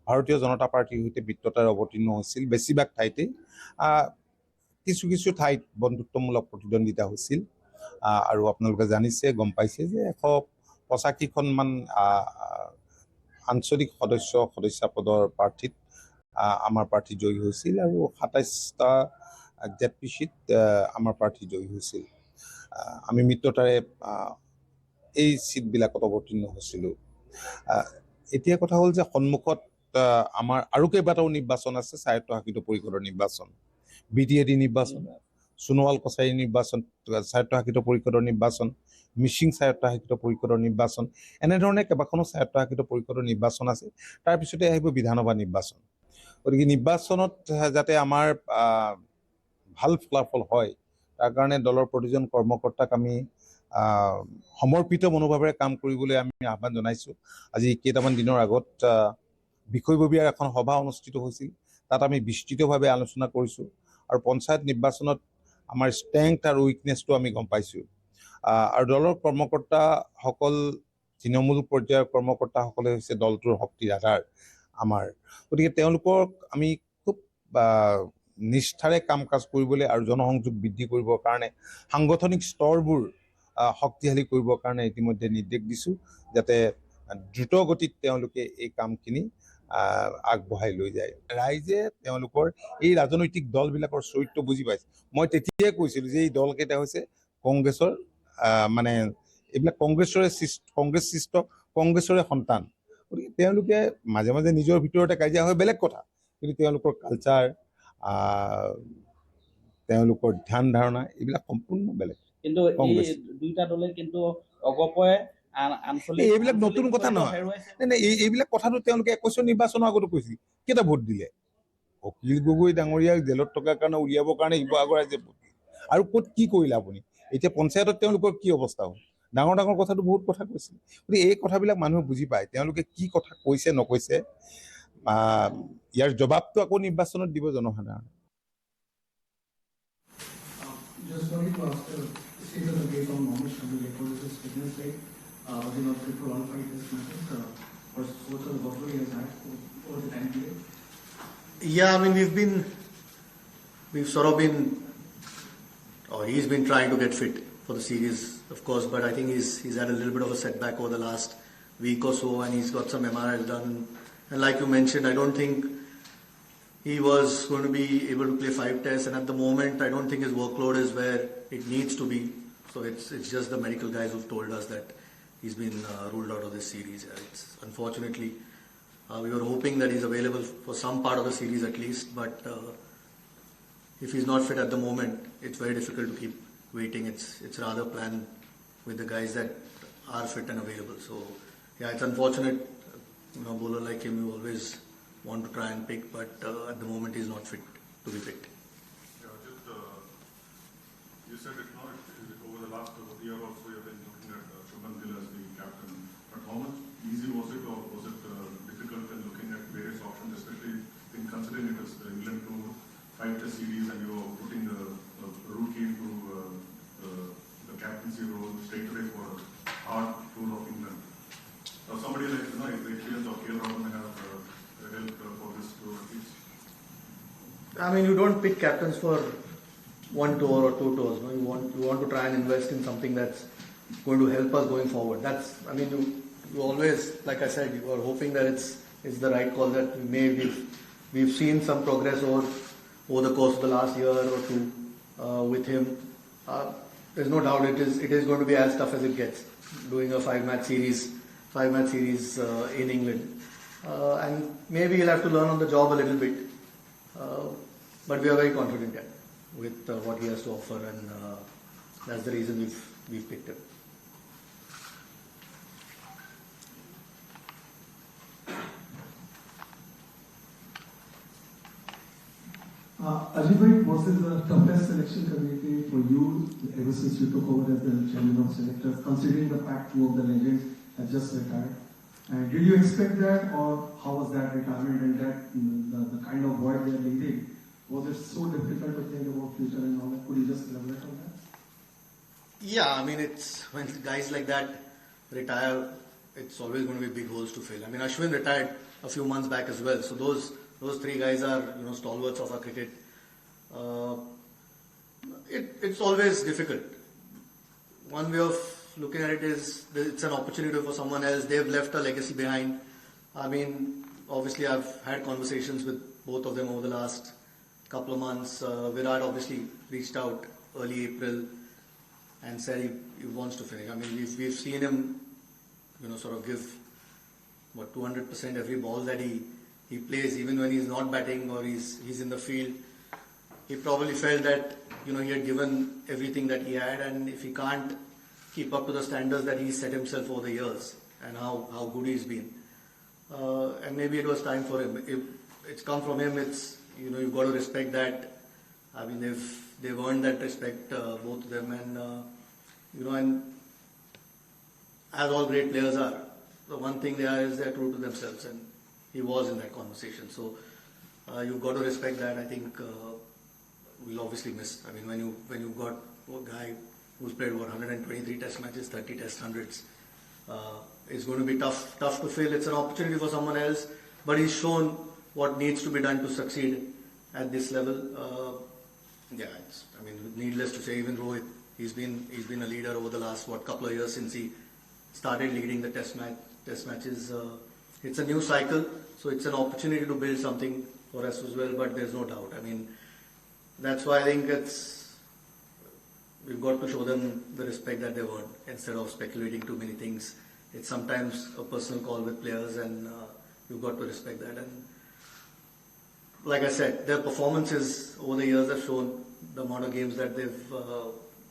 ভাৰতীয় জনতা পাৰ্টিৰ সৈতে মিত্ৰতাৰে অৱতীৰ্ণ হৈছিল বেছিভাগ ঠাইতে কিছু কিছু ঠাইত বন্ধুত্বমূলক প্ৰতিদ্বন্দ্বিতা হৈছিল আৰু আপোনালোকে জানিছে গম পাইছে যে 185খন মান আঞ্চলিক সদস্যা পদৰ প্ৰাৰ্থীত আমাৰ প্ৰাৰ্থী জয়ী হৈছিল আৰু 27টা জেডপিচিত আমাৰ প্ৰাৰ্থী জয়ী হৈছিল আমি মিত্ৰতাৰে এই সিটবিলাকত অৱতীৰ্ণ হৈছিলোঁ এতিয়া কথা হ'ল যে সন্মুখত আমাৰ আৰু কেইবাটাও নিৰ্বাচন আছে স্বায়ত্তশাসিত পৰিষদৰ নিৰ্বাচন বিটিএডি নিৰ্বাচন সোণোৱাল কছাৰী নিৰ্বাচন স্বায়ত্তশাসিত পৰিষদৰ নিৰ্বাচন মিচিং স্বায়ত্তশাসিত পৰিষদৰ নিৰ্বাচন এনেধৰণে কেইবাখনো স্বায়ত্তশাসিত পৰিষদৰ নিৰ্বাচন আছে তাৰপিছতে আহিব বিধানসভা নিৰ্বাচন গতিকে নিৰ্বাচনত যাতে আমাৰ ভাল ফলাফল হয় তাৰ কাৰণে দলৰ প্ৰতিজন কৰ্মকৰ্তাক আমি সমৰ্পিত মনোভাৱেৰে কাম কৰিবলৈ আমি আহ্বান জনাইছো আজি কেইটামান দিনৰ আগত বিষয়ববীয়াৰ এখন সভা অনুষ্ঠিত হৈছিল তাত আমি বিস্তৃতভাৱে আলোচনা কৰিছো আৰু পঞ্চায়ত নিৰ্বাচনত আমাৰ ষ্ট্ৰেংথ আৰু উইকনেছটো আমি গম পাইছো আৰু দলৰ কৰ্মকৰ্তাসকল তৃণমূল পৰ্যায়ৰ কৰ্মকৰ্তাসকলে হৈছে দলটোৰ শক্তিৰ আধাৰ আমাৰ গতিকে তেওঁলোকক আমি খুব নিষ্ঠাৰে কাম কাজ কৰিবলৈ আৰু জনসংযোগ বৃদ্ধি কৰিবৰ কাৰণে সাংগঠনিক স্তৰবোৰ শক্তিশালী কৰিবৰ কাৰণে ইতিমধ্যে নিৰ্দেশ দিছো যাতে দ্ৰুত গতিত তেওঁলোকে এই কামখিনি আগবঢ়াই লৈ যায় ৰাইজে তেওঁলোকৰ এই ৰাজনৈতিক দলবিলাকৰ চৰিত্ৰ বুজি পাইছে মই তেতিয়াই কৈছিলোঁ যে এই দলকেইটা হৈছে কংগ্ৰেছৰ মানে এইবিলাক কংগ্ৰেছৰে সন্তান গতিকে তেওঁলোকে মাজে মাজে নিজৰ ভিতৰতে কাজিয়া হয় বেলেগ কথা কিন্তু তেওঁলোকৰ কালচাৰ তেওঁলোকৰ ধ্যান ধাৰণা এইবিলাক সম্পূৰ্ণ বেলেগ কিন্তু এই দুইটা দলে কিন্তু অগপয়ে এইবিলাক নতুন কথা নহয় এইবিলাক কথাটো তেওঁলোকে 21 নিৰ্বাচনৰ আগতো কৈছিল কেইটা ভোট দিলে অখিল গগৈ ডাঙৰীয়াক জেলত থকাৰ কাৰণে উলিয়াবৰ কাৰণে শিৱসাগৰ ৰাইজে ভোট দিলে আৰু ক'ত কি কৰিলে আপুনি এতিয়া পঞ্চায়তত তেওঁলোকৰ কি অৱস্থা হ'ল ডাঙৰ ডাঙৰ কথাটো বহুত কথা কৈছিল গতিকে এই কথাবিলাক মানুহে বুজি পায় তেওঁলোকে কি কথা কৈছে নকৈছে ইয়াৰ জবাবটো আকৌ নিৰ্বাচনত দিব জনসাধাৰণে Yeah, I mean we've sort of been, or he's been trying to get fit for the series, of course, but I think he's had a little bit of a setback over the last week or so, and he's got some MRIs done. And like you mentioned, I don't think he was going to be able to play 5 tests, and at the moment, I don't think his workload is where it needs to be. So it's just the medical guys who've told us that he's been ruled out of this series. It's unfortunately, we were hoping that he's available for some part of the series at least, but if he's not fit at the moment, it's very difficult to keep waiting. It's rather plan with the guys that are fit and available. So yeah, it's unfortunate. Bowler like him, you always want to try and pick, but at the moment he's not fit to be picked. Yeah, you said over the last year or so you've been looking at Shubman Gill as the captain, but how much easy was it, or was it difficult in looking at various options, especially in considering it was the England to 5-test series and you're putting a rookie into the captaincy role straight away for a hard tour of England? Somebody like the experience of KL Rahul may have helped for this tour at least. I mean, you don't pick captains for 1 tour or 2 tours. No? You want to try and invest in something that's going to help us going forward. You always, like I said, you are hoping that it's the right call that we've seen some progress over the course of the last year or 2 with him. There's no doubt it is going to be as tough as it gets, doing a 5-match series in England. And maybe he'll have to learn on the job a little bit. But we are very confident with what he has to offer, and that's the reason we've picked him. Ajibhai, was this the toughest selection committee for you ever since you took over as the chairman of selectors, considering the fact 2 of the legends have just retired? And did you expect that, or how was that retirement and that the kind of void they are leaving? Was it so difficult to think about future and all that? Could you just elaborate on that? Yeah, I mean, it's when guys like that retire, it's always going to be big holes to fill. I mean, Ashwin retired a few months back as well, so those 3 guys are stalwarts of our cricket. It's always difficult. One way of looking at it is it's an opportunity for someone else. They've left a legacy behind. I mean, obviously I've had conversations with both of them over the last couple of months. Virat obviously reached out early April and said he wants to finish. I mean, we've seen him, sort of give 200% every ball that he plays, even when he's not batting or he's in the field. He probably felt that he had given everything that he had, and if he can't keep up to the standards that he set himself over the years and how good he's been, and maybe it was time for him. If it's come from him, it's you've got to respect that. I mean, they've earned that respect, both of them, and and as all great players are, the one thing they are is they're true to themselves, and he was in that conversation. So you've got to respect that. I think we'll obviously miss. I mean, when you've got a guy who's played over 123 test matches, 30 test hundreds, it's going to be tough to fill. It's an opportunity for someone else, but he's shown what needs to be done to succeed at this level. I mean, needless to say, even Rohit, he's been a leader over the last couple of years since he started leading the test matches. It's a new cycle, so it's an opportunity to build something for us as well. But there's no doubt. I mean, that's why I think we've got to show them the respect that they earned instead of speculating too many things. It's sometimes a personal call with players, and you've got to respect that. And like I said, their performances over the years have shown the amount of games that they've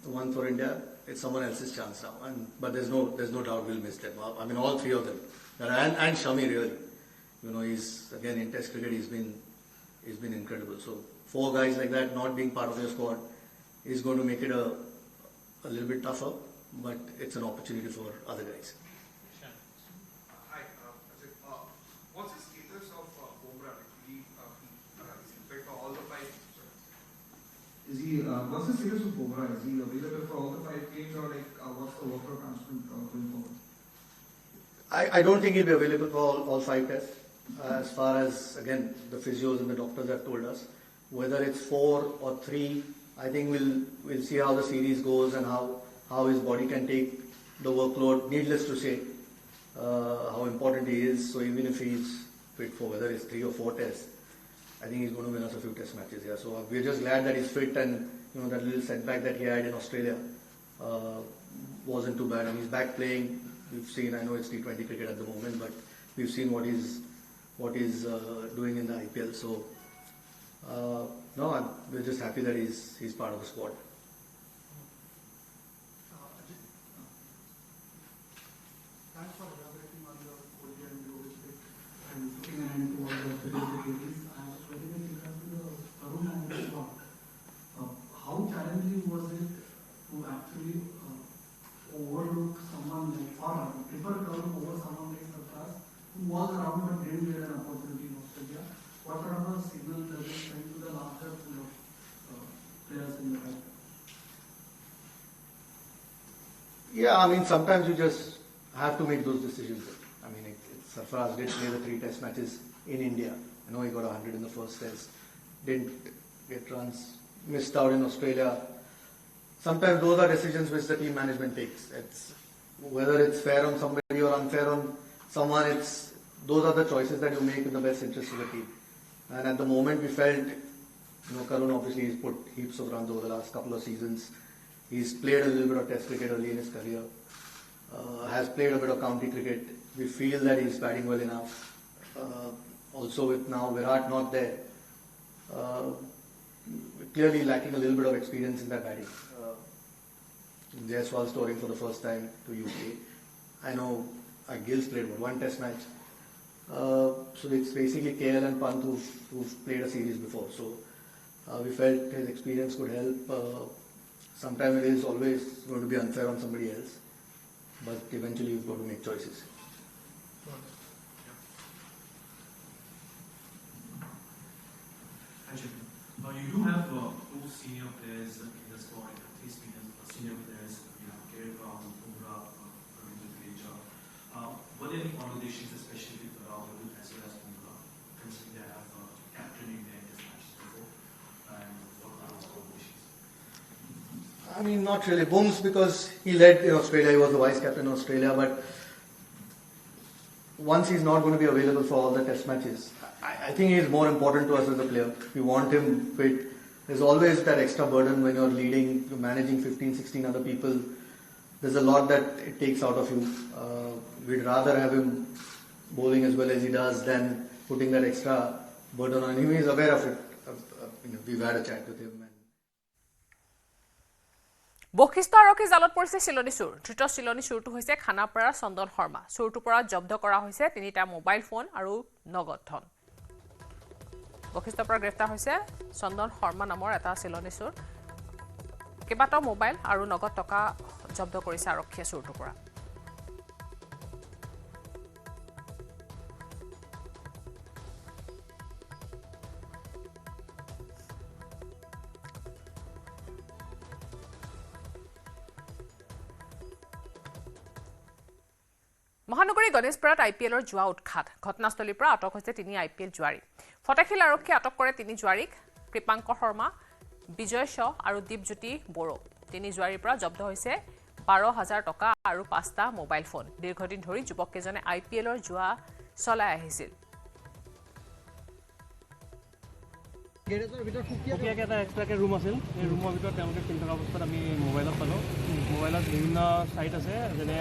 won for India. It's someone else's chance now, but there's no doubt we'll miss them. I mean, all 3 of them, and Shami really. He's again in Test cricket. He's been incredible. So 4 guys like that not being part of your squad is going to make it a little bit tougher, but it's an opportunity for other guys. Hi, what's the status of Bumrah? Is he fit for all the 5? What's the status of Bumrah? Is he available for all the 5 games, or what's the workload transfer going forward? I don't think he'll be available for all 5 tests. As far as, again, the physios and the doctors have told us, whether it's 4 or 3, I think we'll see how the series goes and how his body can take the workload. Needless to say, how important he is. So even if he's fit for whether it's 3 or 4 tests, I think he's going to win us a few test matches. Yeah. So we're just glad that he's fit, and that little setback that he had in Australia wasn't too bad, and he's back playing. We've seen, I know it's T20 cricket at the moment, but we've seen what he's doing in the IPL. So no, we're just happy that he's part of the squad. Thanks for elaborating on the ODI and global bit and putting an end to all the difficulties. I was very much interested in the Karun and the squad. How challenging was it to actually overlook someone like, or prefer Karun over someone like Sarfraz, who was around but didn't get an opportunity in Australia? What sort of a signal does it send to the larger pool of players in the country? Yeah, I mean, sometimes you just have to make those decisions. I mean, Sarfraz did play the 3 test matches in India. I know he got 100 in the first test, didn't get runs, missed out in Australia. Sometimes those are decisions which the team management takes. Whether it's fair on somebody or unfair on someone, those are the choices that you make in the best interest of the team. And at the moment we felt, Karun obviously he's put heaps of runs over the last couple of seasons. He's played a little bit of test cricket early in his career. Has played a bit of county cricket. We feel that he's batting well enough. Also with now Virat not there, clearly lacking a little bit of experience in that batting. Jaiswal's touring for the first time to UK. I know Gill's played 1 test match. So it's basically KL and Pant who've played a series before. So we felt his experience could help. Sometimes it is always going to be unfair on somebody else, but eventually you've got to make choices. You do have 2 senior players in the squad, 3 senior players. You have Kerry Brown, Bumrah, were there any conversations, especially with Rahul as well as Bumrah, considering they have captained in their test matches before? And what are those conversations? I mean, not really. Booms, because he led in Australia, he was the vice captain in Australia, but once he's not going to be available for all the test matches, I think he is more important to us as a player. We want him fit. There's always that extra burden when you're leading, you're managing 15, 16 other people. There's a lot that it takes out of you. We'd rather have him bowling as well as he does than putting that extra burden on him. He's aware of it. We've had a chat with him. বখিষ্ট আৰক্ষী জালত পৰিছে চিলনী চুৰ। ধৃত চিলনী চুৰটো হৈছে খানাপাৰাৰ চন্দন শৰ্মা। চুৰটোৰ পৰা জব্দ কৰা হৈছে 3টা মোবাইল ফোন আৰু নগদ ধন। বখিষ্টৰ পৰা গ্ৰেপ্তাৰ হৈছে চন্দন শৰ্মা নামৰ এটা চিলনী চুৰ। কেইবাটাও মোবাইল আৰু নগদ টকা জব্দ কৰিছে আৰক্ষীয়ে চুৰটোৰ পৰা। মহানগৰী গণেশপুৰত আইপিএলৰ জুৱা উৎখাত। ঘটনাস্থলীৰ পৰা আটক হৈছে 3 আইপিএল জুৱাৰী। ফটাখিল আৰক্ষীয়ে আটক কৰে 3 জুৱাৰীক, কৃপাংকৰ শৰ্মা, বিজয় শ্ব আৰু দীপজ্যোতি বড়ো। 3 জুৱাৰীৰ পৰা জব্দ হৈছে 12,000 টকা আৰু 5টা মোবাইল ফোন। দীৰ্ঘদিন ধৰি যুৱককেইজনে আইপিএলৰ জুৱা চলাই আহিছিল। গেৰেজৰ ভিতৰত সুকীয়াকৈ এটা এক্সট্ৰাকৈ ৰুম আছিল। এই ৰুমৰ ভিতৰত তেওঁলোকে চিন্তা কৰা অৱস্থাত আমি মোবাইলত পালোঁ। মোবাইলত বিভিন্ন ছাইট আছে, যেনে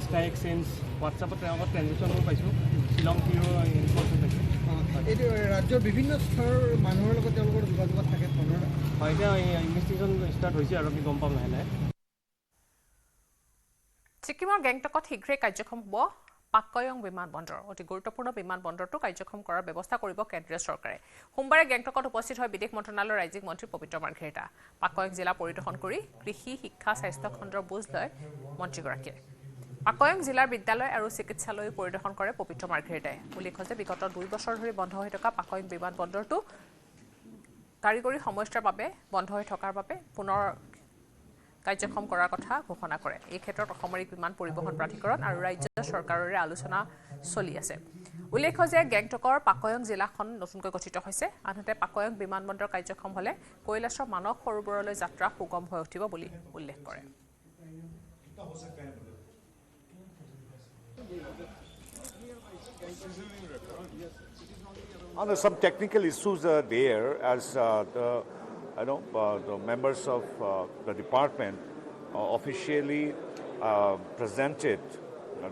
স্কাই এক্সচেঞ্জ, হোৱাটছআপত তেওঁলোকৰ ট্ৰেনজেকশ্যনবোৰ পাইছোঁ। শ্বিলং হিৰো ইনফৰ্মেশ্যন পাইছোঁ। এইটো ৰাজ্যৰ বিভিন্ন স্তৰৰ মানুহৰ লগত তেওঁলোকৰ যোগাযোগত থাকে ধৰণৰ। হয়, এতিয়া ইনভেষ্টিগেশ্যন ষ্টাৰ্ট হৈছে আৰু আমি গম পাম লাহে লাহে। ছিকিমৰ গেংটকত শীঘ্ৰেই কাৰ্যক্ষম হ'ব পাকয়ং বিমানবন্দৰ। অতি গুৰুত্বপূৰ্ণ বিমানবন্দৰটো কাৰ্যক্ষম কৰাৰ ব্যৱস্থা কৰিব কেন্দ্ৰীয় চৰকাৰে। সোমবাৰে গেংটকত উপস্থিত হয় বিদেশ মন্ত্ৰণালয়ৰ ৰাজ্যিক মন্ত্ৰী পবিত্ৰ মাৰ্ঘেৰিটা। পাকয়ং জিলা পৰিদৰ্শন কৰি কৃষি, শিক্ষা, স্বাস্থ্য খণ্ডৰ বুজ লয় মন্ত্ৰীগৰাকীয়ে। পাকয়ং জিলাৰ বিদ্যালয় আৰু চিকিৎসালয় পৰিদৰ্শন কৰে পবিত্ৰ মাৰ্ঘেৰিটাই। উল্লেখ্য যে বিগত 2 বছৰ ধৰি বন্ধ হৈ থকা পাকয়ং বিমানবন্দৰটো কাৰিকৰী সমস্যাৰ বাবে বন্ধ হৈ থকাৰ বাবে পুনৰ কাৰ্যক্ষম কৰাৰ কথা ঘোষণা কৰে। এই ক্ষেত্ৰত অসামৰিক বিমান পৰিবহণ প্ৰাধিকৰণ আৰু ৰাজ্য চৰকাৰৰে আলোচনা চলি আছে। উল্লেখ্য যে গেংটকৰ পাকয়ং জিলাখন নতুনকৈ গঠিত হৈছে। আনহাতে পাকয়ং বিমানবন্দৰ কাৰ্যক্ষম হ'লে কৈলাশৰ মানস সৰোবৰলৈ যাত্ৰা সুগম হৈ উঠিব বুলি উল্লেখ কৰে। Some technical issues are there as the members of the department officially presented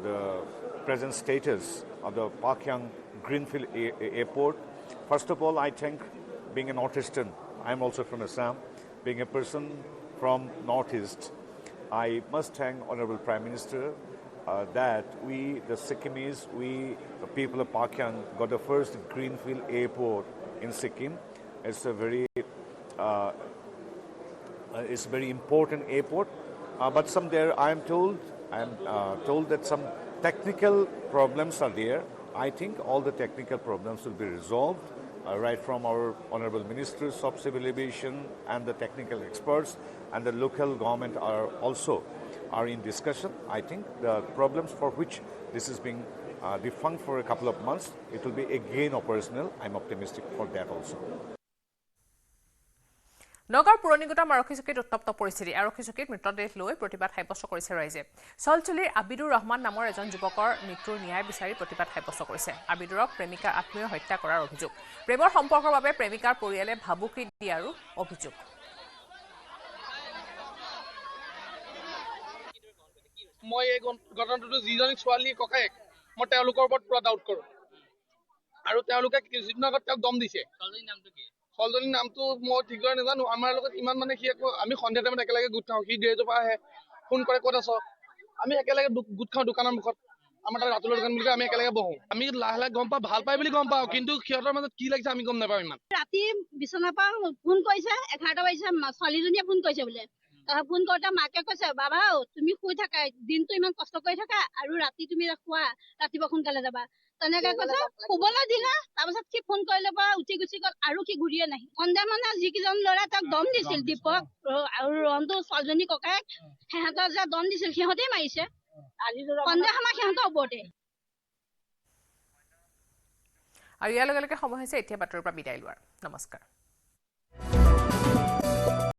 the present status of the Pakyang Greenfield Airport. First of all, I think being a Northeastern, I'm also from Assam, being a person from Northeast, I must thank Honorable Prime Minister that we, the Sikkimese, the people of Pakyang, got the first greenfield airport in Sikkim. It's a very important airport. But I'm told that some technical problems are there. I think all the technical problems will be resolved right from our Honorable Ministers of Civil Aviation and the technical experts, and the local government are in discussion. I think the problems for which this is being defunct for a couple of months, it will be again operational. I'm optimistic for that also. নগৰ পুৰ নিগম আৰক্ষী চকীত উত্তপ্ত পৰিস্থিতি আৰক্ষী চকীত মৃতদেহ লৈ প্ৰতিবাদ সাব্যস্ত কৰিছে ৰাইজে চলচলিৰ আবিদুৰ ৰহমান নামৰ এজন যুৱকৰ মৃত্যুৰ ন্যায় বিচাৰি প্ৰতিবাদ সাব্যস্ত কৰিছে আবিদুৰক প্ৰেমিকাৰ আত্মীয় হত্যা কৰাৰ অভিযোগ প্ৰেমৰ সম্পৰ্কৰ বাবে প্ৰেমিকাৰ পৰিয়ালে ভাবুকি দিয়াৰ অভিযোগ মই এই ঘটনাটো যিজনী ছোৱালী ককায়েক মই তেওঁলোকৰ ওপৰত পুৰা ডাউট কৰোঁ আৰু তেওঁলোকে কিছুদিন আগত তেওঁক দম দিছে ছোৱালীৰ নামটো কি ছোৱালীজনীৰ নামটো মই ঠিককৈ নাজানো আমাৰ লগত ইমান মানে সি আমি সন্ধিয়া টাইমত একেলগে গোট খাওঁ সি ডেজৰ পৰা আহে ফোন কৰে ক'ত আছ আমি একেলগে গোট খাওঁ দোকানৰ মুখত আমাৰ তাত ৰাতুলৰ দোকান বুলি আমি একেলগে বহোঁ আমি লাহে লাহে গম পাওঁ ভাল পাই বুলি গম পাওঁ কিন্তু সিহঁতৰ মাজত কি লাগিছে আমি গম নাপাওঁ ইমান ৰাতি বিচনাৰ পৰা ফোন কৰিছে 11টা বাজিছে ছোৱালীজনীয়ে ফোন কৰিছে বোলে ফোন কৰোঁতে মাকে কৈছে বাবা তুমি শুই থাকা দিনটো ইমান কষ্ট কৰি থাকা আৰু ৰাতি তুমি খোৱা ৰাতিপুৱা সোনকালে যাবা তেনেকে কৈছে শুবলৈ দিলে তাৰপিছত সি ফোন কৰিলে পৰা উঠি গুচি গ'ল আৰু সি ঘূৰিয়ে নাহি সন্ধিয়া মানে যিকেইজন ল'ৰা তাক দম দিছিল দীপক আৰু ৰন্তু ছোৱালীজনী ককায়েক সিহঁতৰ যে দম দিছিল সিহঁতেই মাৰিছে সন্ধিয়া সময় সিহঁতৰ ওপৰতে আৰু ইয়াৰ লগে লগে সময় হৈছে এতিয়া বাতৰিৰ পৰা বিদায় লোৱাৰ নমস্কাৰ